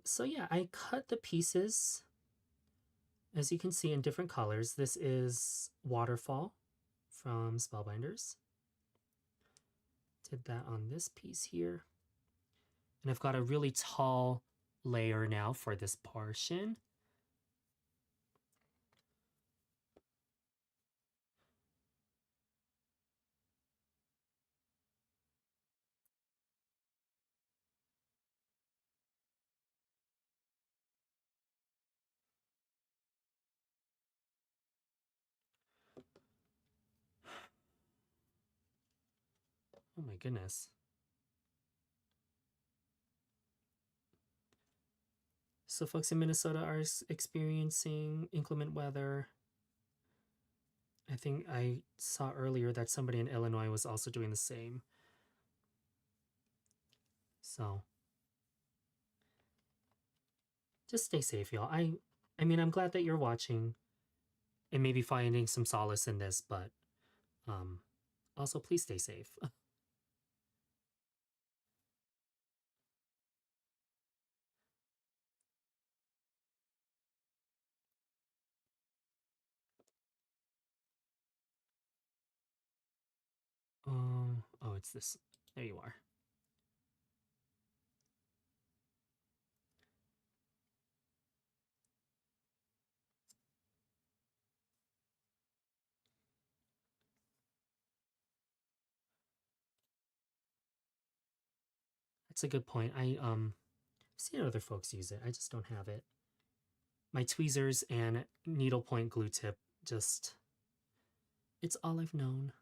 So yeah, I cut the pieces, as you can see, in different colors. This is Waterfall from Spellbinders. Did that on this piece here. And I've got a really tall layer now for this portion. Oh my goodness. So folks in Minnesota are experiencing inclement weather. I think I saw earlier that somebody in Illinois was also doing the same. So just stay safe, y'all. I mean, I'm glad that you're watching and maybe finding some solace in this, but um also please stay safe. Oh, it's this. There you are. That's a good point. I've seen other folks use it. I just don't have it. My tweezers and needlepoint glue tip just it's all I've known.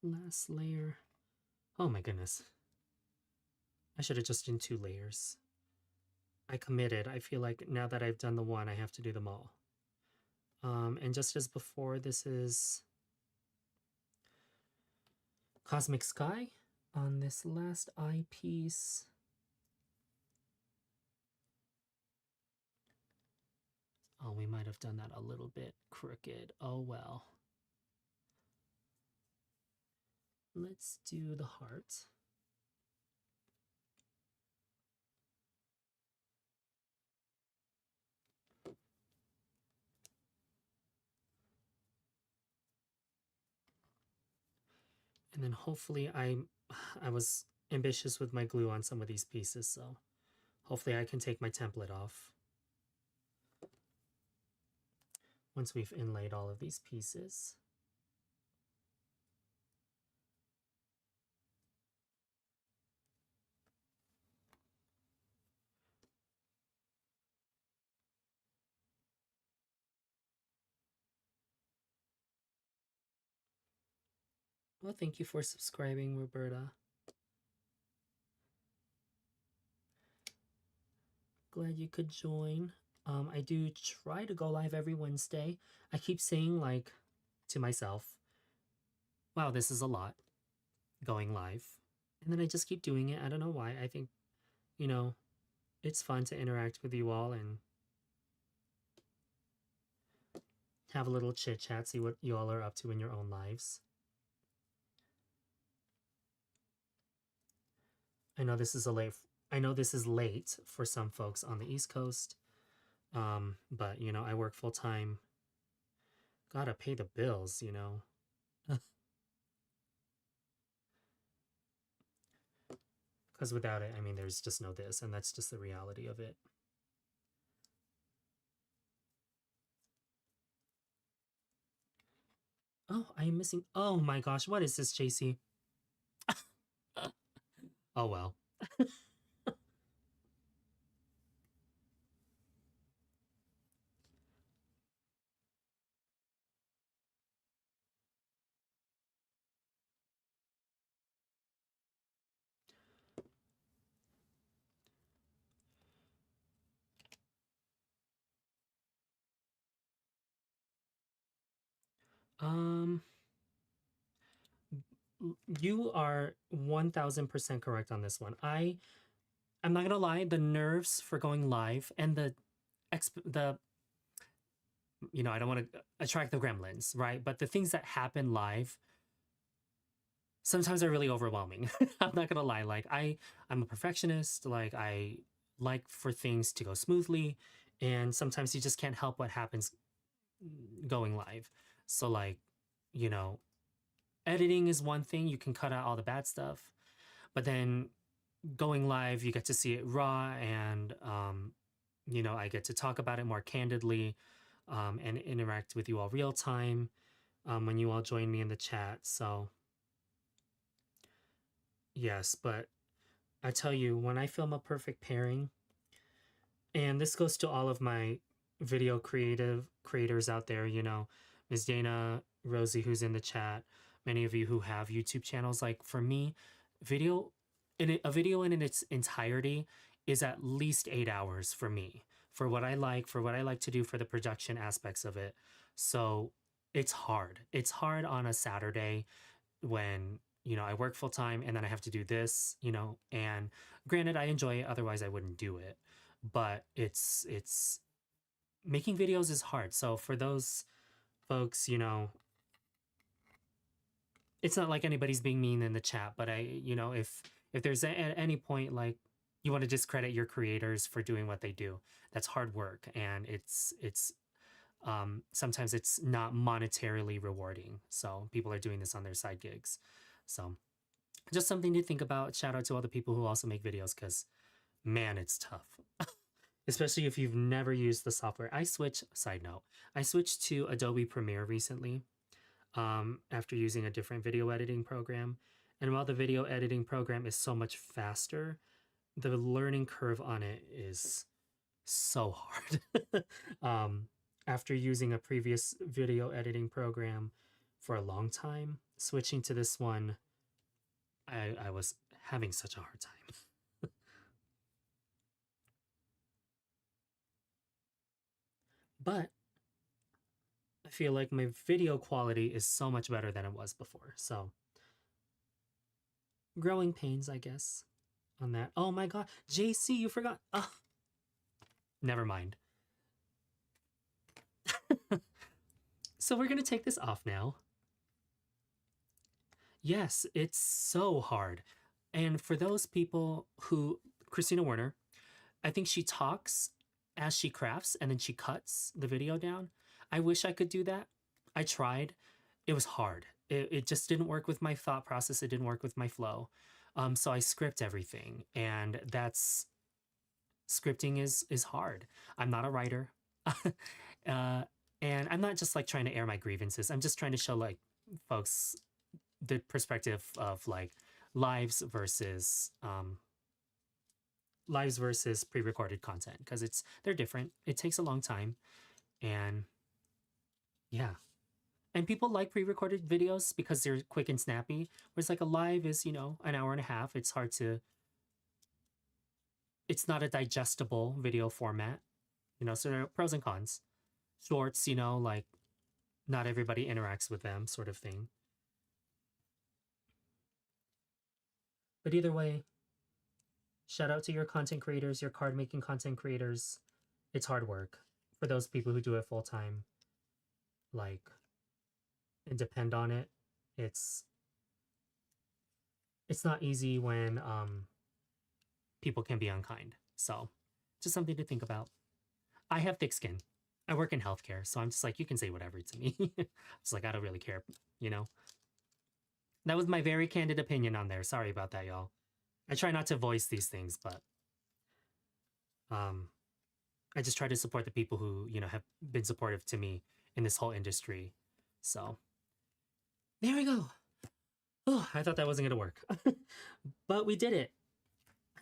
Last layer. Oh my goodness. I should have just done 2 layers. I committed. I feel like now that I've done the one, I have to do them all. And just as before, this is Cosmic Sky on this last eye piece. Oh, we might have done that a little bit crooked. Oh well. Let's do the heart. And then hopefully I was ambitious with my glue on some of these pieces, so hopefully I can take my template off once we've inlaid all of these pieces. Well, thank you for subscribing, Roberta. Glad you could join. I do try to go live every Wednesday. I keep saying, like, to myself, wow, this is a lot going live. And then I just keep doing it. I don't know why. I think, you know, it's fun to interact with you all and have a little chit chat, see what you all are up to in your own lives. I know this is late for some folks on the East Coast. But you know, I work full time. Gotta pay the bills, you know. Because without it, I mean, there's just no this, and that's just the reality of it. Oh, I am missing. Oh my gosh, what is this, Jaycee? Oh well. Um, you are 1000% correct on this one. I'm not gonna lie, the nerves for going live and the you know, I don't want to attract the gremlins, right? But the things that happen live sometimes are really overwhelming. I'm not gonna lie. Like I'm a perfectionist. Like I like for things to go smoothly, and sometimes you just can't help what happens going live. So like, you know, editing is one thing. You can cut out all the bad stuff, but then going live, you get to see it raw, and you know, I get to talk about it more candidly, and interact with you all real time, when you all join me in the chat. So yes, but I tell you, when I film a perfect pairing, and this goes to all of my video creators out there, you know, Ms. Dana, Rosie, who's in the chat, many of you who have YouTube channels. Like for me, video a video in its entirety is at least 8 hours for me, for what I like, to do for the production aspects of it. So it's hard. It's hard on a Saturday when, I work full time and then I have to do this, and granted I enjoy it, otherwise I wouldn't do it. But it's making videos is hard. So for those folks, it's not like anybody's being mean in the chat, but if there's at any point like you want to discredit your creators for doing what they do, that's hard work, and it's sometimes it's not monetarily rewarding. So people are doing this on their side gigs. So just something to think about. Shout out to all the people who also make videos, because man, it's tough. Especially if you've never used the software. Side note, I switched to Adobe Premiere recently after using a different video editing program. And while the video editing program is so much faster, the learning curve on it is so hard. After using a previous video editing program for a long time, switching to this one, I was having such a hard time. But I feel like my video quality is so much better than it was before. So growing pains, I guess, on that. Oh my god, Jaycee, you forgot. Never mind. So we're gonna take this off now. Yes, it's so hard. And for those people who, Christina Werner, I think she talks as she crafts and then she cuts the video down. I wish I could do that. I tried. It was hard. It just didn't work with my thought process. It didn't work with my flow. So I script everything, and scripting is hard. I'm not a writer. And I'm not just like trying to air my grievances. I'm just trying to show like folks the perspective of like lives versus pre-recorded content, because they're different. It takes a long time, and yeah. And people like pre-recorded videos because they're quick and snappy, whereas like a live is, an hour and a half. It's not a digestible video format, so there are pros and cons. Shorts, like not everybody interacts with them, sort of thing. But either way, shout out to your content creators, your card making content creators. It's hard work for those people who do it full time, like, and depend on it. It's not easy when people can be unkind. So just something to think about. I have thick skin. I work in healthcare, so I'm just like, you can say whatever to me. It's like, I don't really care, That was my very candid opinion on there. Sorry about that, y'all. I try not to voice these things, but I just try to support the people who, have been supportive to me in this whole industry. So there we go. Oh, I thought that wasn't going to work. But we did it.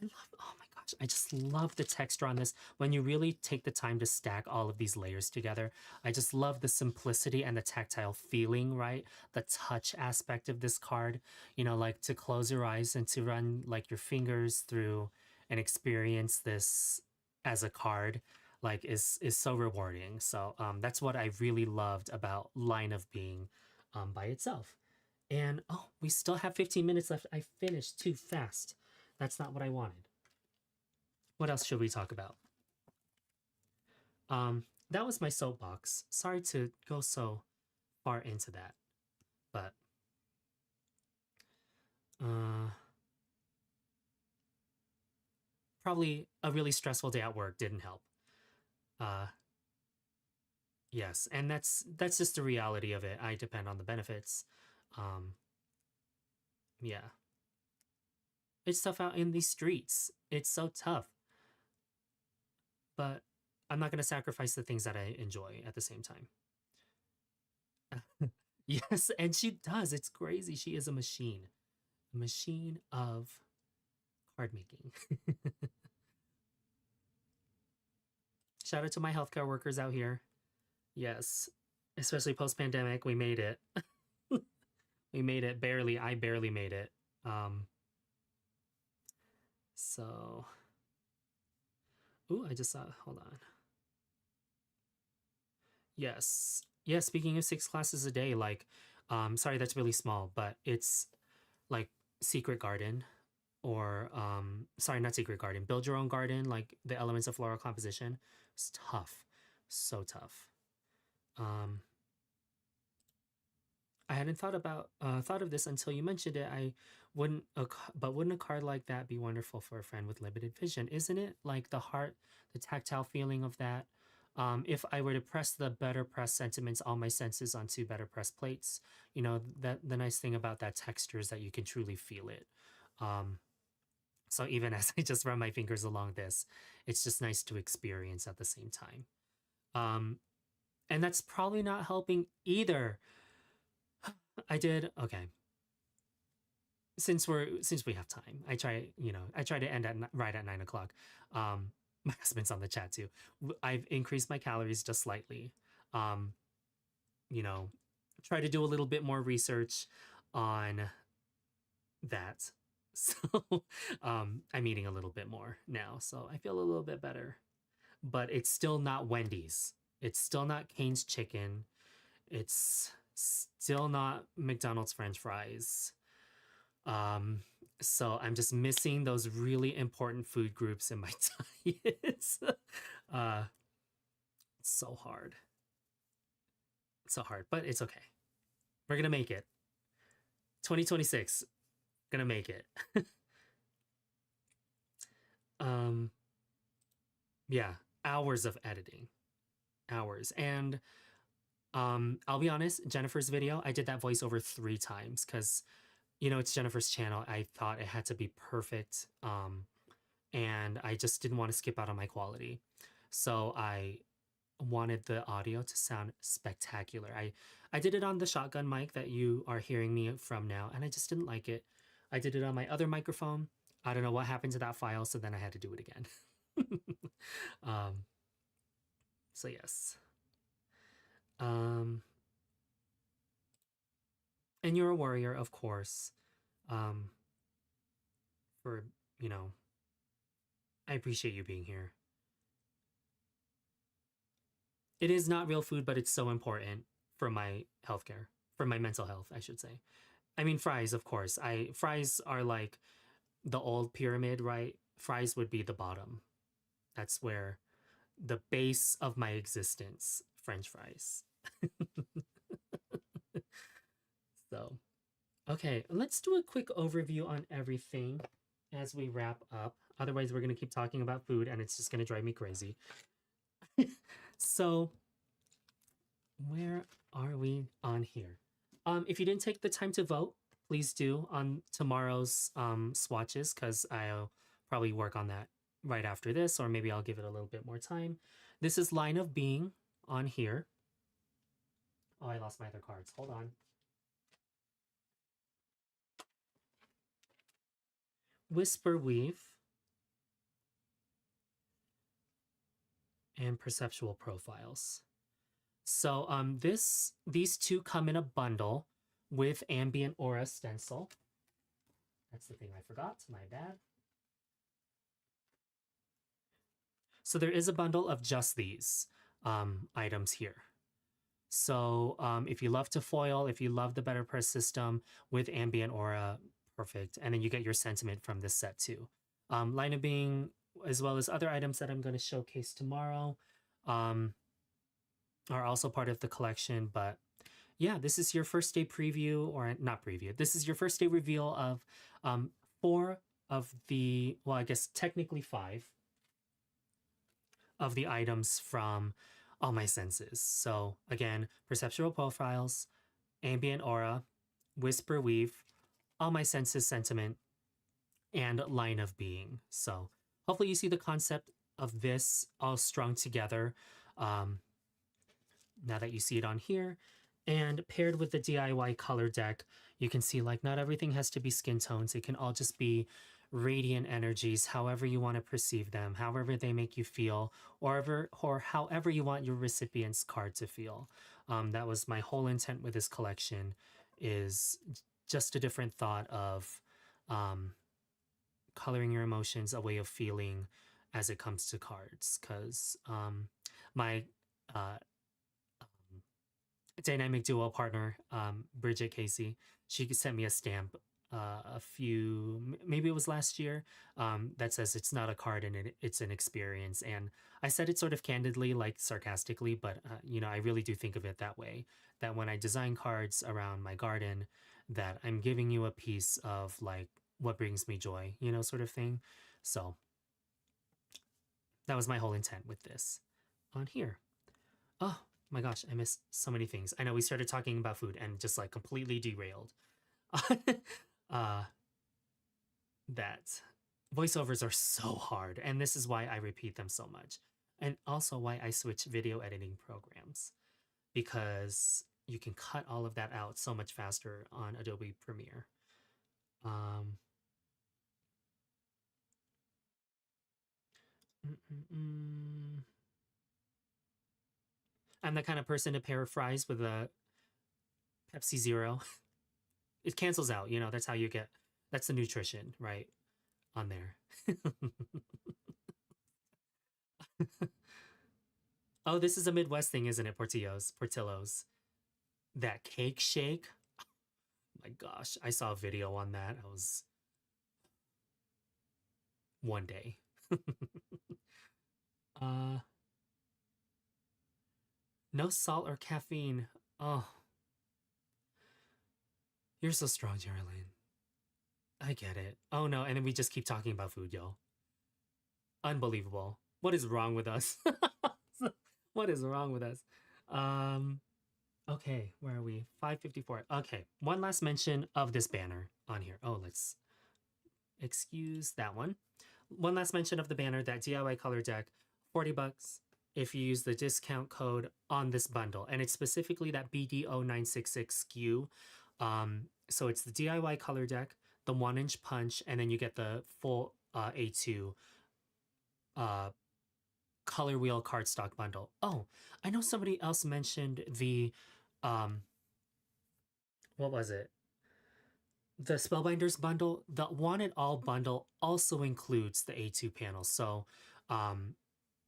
Oh my gosh, I just love the texture on this. When you really take the time to stack all of these layers together, I just love the simplicity and the tactile feeling, right? The touch aspect of this card, like to close your eyes and to run like your fingers through and experience this as a card, like is so rewarding. So that's what I really loved about Line of Being by itself. And oh, we still have 15 minutes left. I finished too fast. That's not what I wanted. What else should we talk about? That was my soapbox. Sorry to go so far into that, but probably a really stressful day at work didn't help. Yes, and that's just the reality of it. I depend on the benefits. Yeah. It's tough out in these streets. It's so tough. But I'm not going to sacrifice the things that I enjoy at the same time. Yes, and she does. It's crazy. She is a machine. A machine of card making. Shout out to my healthcare workers out here. Yes. especially post-pandemic. We made it. We made it barely. I barely made it. Um, so, ooh, I just saw. Hold on. Yes, yeah. Speaking of 6 classes a day, like, sorry, that's really small, but it's like Secret Garden or sorry, not Secret Garden. Build your own garden, like the elements of floral composition. It's tough, so tough. Um, I hadn't thought of this until you mentioned it. I wouldn't, but wouldn't a card like that be wonderful for a friend with limited vision? Isn't it like the heart, the tactile feeling of that? If I were to press the better press sentiments, all my senses onto better press plates, you know that the nice thing about that texture is that you can truly feel it. Um, so even as I just run my fingers along this, it's just nice to experience at the same time. Um, and that's probably not helping either. I did okay. Since we have time, I try to end at right at 9 o'clock. My husband's on the chat too. I've increased my calories just slightly. Um, you know, try to do a little bit more research on that. So I'm eating a little bit more now, so I feel a little bit better. But it's still not Wendy's. It's still not Cane's chicken. It's still not McDonald's French fries. Um, so I'm just missing those really important food groups in my diet. uh, it's so hard. It's so hard, but it's okay. We're gonna make it. 2026, gonna make it. um, yeah, hours of editing, hours, and I'll be honest. Jennifer's video, I did that voiceover 3 times because it's Jennifer's channel. I thought it had to be perfect. And I just didn't want to skip out on my quality. So I wanted the audio to sound spectacular. I did it on the shotgun mic that you are hearing me from now, and I just didn't like it. I did it on my other microphone. I don't know what happened to that file, so then I had to do it again. um, so yes. Um, and you're a warrior, of course. Um, for I appreciate you being here. It is not real food, but it's so important for my healthcare, for my mental health, I should say. I mean, fries, of course. Fries are like the old pyramid, right? Fries would be the bottom. That's where the base of my existence, French fries. So, okay, let's do a quick overview on everything as we wrap up. Otherwise, we're going to keep talking about food and it's just going to drive me crazy. So, where are we on here? If you didn't take the time to vote, please do on tomorrow's swatches because I'll probably work on that right after this, or maybe I'll give it a little bit more time. This is Line of Being on here. Oh, I lost my other cards. Hold on. Whisper Weave and Perceptual Profiles. So these two come in a bundle with Ambient Aura Stencil. That's the thing I forgot. My bad. So there is a bundle of just these items here. So if you love to foil, if you love the Better Press system with Ambient Aura, perfect. And then you get your sentiment from this set too. Line of Being, as well as other items that I'm going to showcase tomorrow, are also part of the collection. But yeah, this is your first day preview, or not preview. This is your first day reveal of 4 of the, well, I guess technically 5 of the items from All My Senses. So again, Perceptual Profiles, Ambient Aura, Whisper Weave, All My Senses Sentiment, and Line of Being. So hopefully you see the concept of this all strung together now that you see it on here. And paired with the DIY color deck, you can see like not everything has to be skin tones. It can all just be radiant energies, however you want to perceive them, however they make you feel, or however you want your recipient's card to feel. That was my whole intent with this collection, is just a different thought of um, coloring your emotions, a way of feeling as it comes to cards. Because my uh, dynamic duo partner, Bridget Casey, she sent me a stamp maybe it was last year, that says it's not a card and it's an experience. And I said it sort of candidly, like sarcastically, but I really do think of it that way. That when I design cards around my garden, that I'm giving you a piece of like what brings me joy, sort of thing. So that was my whole intent with this on here. Oh my gosh, I missed so many things. I know we started talking about food and just like completely derailed. uh, that voiceovers are so hard, and this is why I repeat them so much. And also why I switch video editing programs, because you can cut all of that out so much faster on Adobe Premiere. Um, I'm the kind of person to pair fries with a Pepsi Zero. It cancels out, that's how you get, that's the nutrition, right? On there. Oh, this is a Midwest thing, isn't it? Portillo's. That cake shake. Oh my gosh, I saw a video on that. I was one day. uh, no salt or caffeine. Oh, you're so strong, Geraldine. I get it. Oh no, and then we just keep talking about food, yo. Unbelievable. What is wrong with us? What is wrong with us? Um, okay, where are we? 554. Okay, one last mention of this banner on here. Oh, let's excuse that one. One last mention of the banner, that DIY color deck, 40 bucks if you use the discount code on this bundle. And it's specifically that BD0966 SKU. So it's the DIY color deck, the 1-inch punch, and then you get the full A2 ColorWheel cardstock bundle. Oh, I know somebody else mentioned the, what was it? The Spellbinders bundle. The Want It All bundle also includes the A2 panel. So, um,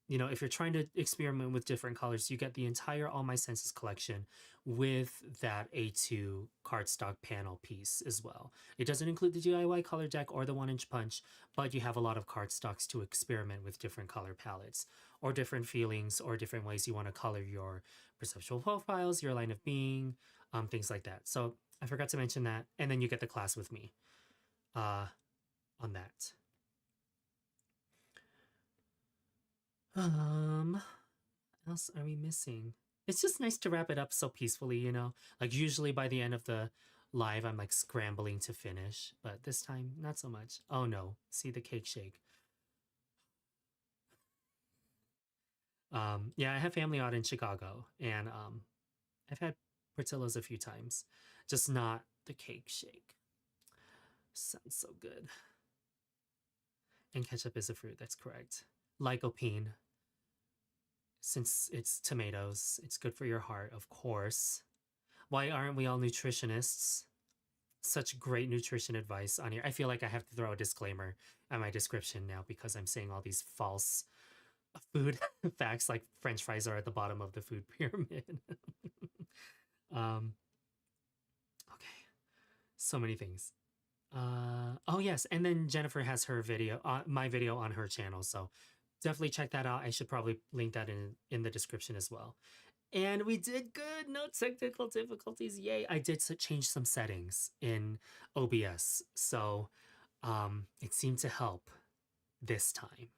if you're trying to experiment with different colors, you get the entire All My Senses collection with that A2 cardstock panel piece as well. It doesn't include the DIY color deck or the 1-inch punch, but you have a lot of cardstocks to experiment with different color palettes or different feelings or different ways you want to color your perceptual profiles, your line of being, things like that. So I forgot to mention that. And then you get the class with me on that. What else are we missing? It's just nice to wrap it up so peacefully, Like usually by the end of the live, I'm like scrambling to finish, but this time, not so much. Oh no, see the cake shake. Yeah, I have family out in Chicago, and I've had Portillo's a few times, just not the cake shake. Sounds so good. And ketchup is a fruit, that's correct. Lycopene, since it's tomatoes, it's good for your heart, of course. Why aren't we all nutritionists? Such great nutrition advice on here. I feel like I have to throw a disclaimer at my description now because I'm saying all these false food facts, like French fries are at the bottom of the food pyramid. Okay, so many things. Oh yes, and then Jennifer has her video, my video on her channel, so definitely check that out. I should probably link that in the description as well. And we did good. No technical difficulties. Yay. I did change some settings in OBS. So it seemed to help this time.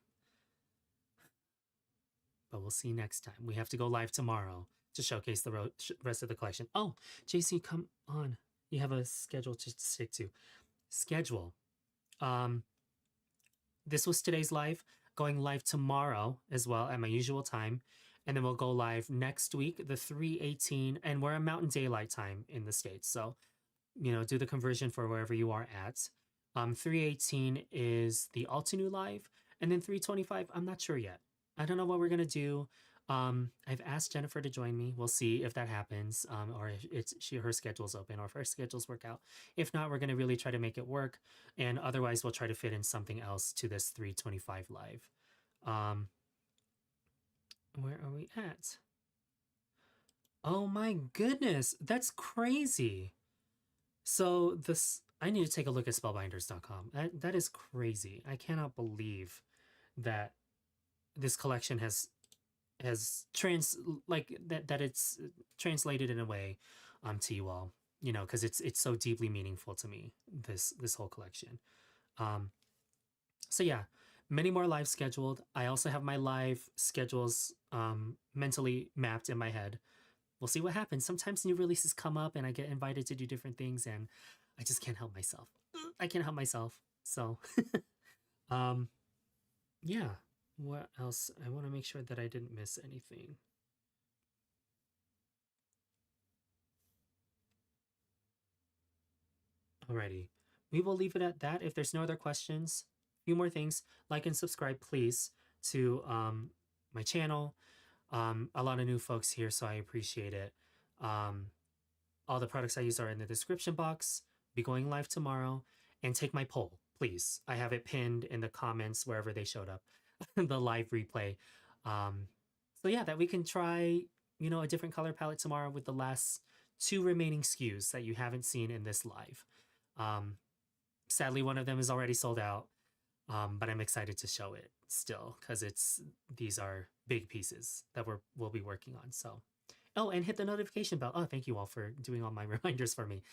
But we'll see next time. We have to go live tomorrow to showcase the rest of the collection. Oh, Jaycee, come on. You have a schedule to stick to. Schedule. This was today's live. Going live tomorrow as well at my usual time. And then we'll go live next week, the 3:18, and we're at Mountain Daylight Time in the States. So, do the conversion for wherever you are at. 3:18 is the Altenew live, and then 3:25, I'm not sure yet. I don't know what we're going to do. I've asked Jennifer to join me. We'll see if that happens, or if her schedule's open, or if her schedules work out. If not, we're gonna really try to make it work, and otherwise we'll try to fit in something else to this 325 live. Where are we at? Oh my goodness, that's crazy. So this, I need to take a look at spellbinders.com. That is crazy. I cannot believe that this collection has that it's translated in a way to you all, you know, because it's so deeply meaningful to me, this whole collection. So yeah, many more lives scheduled. I also have my live schedules mentally mapped in my head. We'll see what happens. Sometimes new releases come up and I get invited to do different things and I just can't help myself. I can't help myself. So yeah. What else? I want to make sure that I didn't miss anything. Alrighty. We will leave it at that. If there's no other questions, a few more things. Like and subscribe, please, to my channel. A lot of new folks here, so I appreciate it. All the products I use are in the description box. Be going live tomorrow. And take my poll, please. I have it pinned in the comments wherever they showed up. The live replay. So yeah, that we can try, you know, a different color palette tomorrow with the last 2 remaining SKUs that you haven't seen in this live. Sadly, one of them is already sold out, but I'm excited to show it still because these are big pieces that we'll be working on. So, oh, and hit the notification bell. Oh, thank you all for doing all my reminders for me,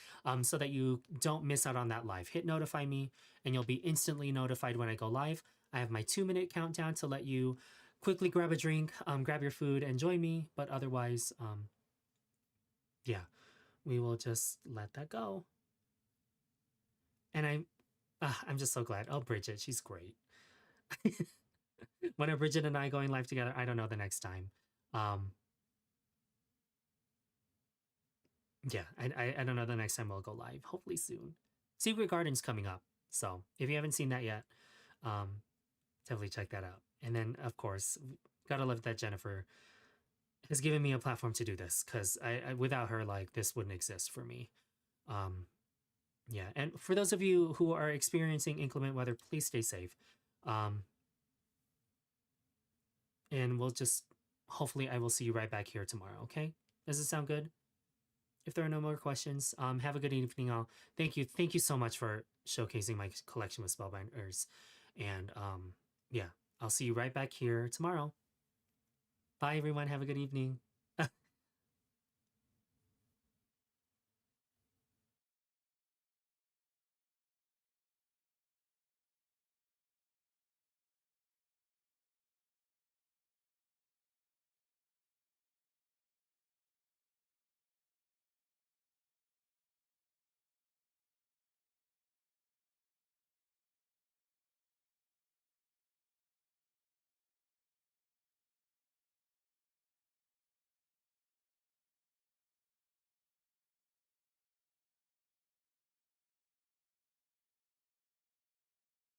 so that you don't miss out on that live. Hit notify me, and you'll be instantly notified when I go live. I have my 2-minute countdown to let you quickly grab a drink, grab your food, and join me. But otherwise, yeah, we will just let that go. And I'm just so glad. Oh, Bridget, she's great. When are Bridget and I going live together? I don't know the next time. Yeah, I don't know the next time we'll go live. Hopefully soon. Secret Garden's coming up. So if you haven't seen that yet, definitely check that out. And then, of course, gotta love that Jennifer has given me a platform to do this because I without her, like, this wouldn't exist for me. Yeah, and for those of you who are experiencing inclement weather, please stay safe. And we'll just, hopefully I will see you right back here tomorrow, okay? Does it sound good? If there are no more questions, have a good evening all. Thank you so much for showcasing my collection with Spellbinders. And yeah, I'll see you right back here tomorrow. Bye everyone, have a good evening.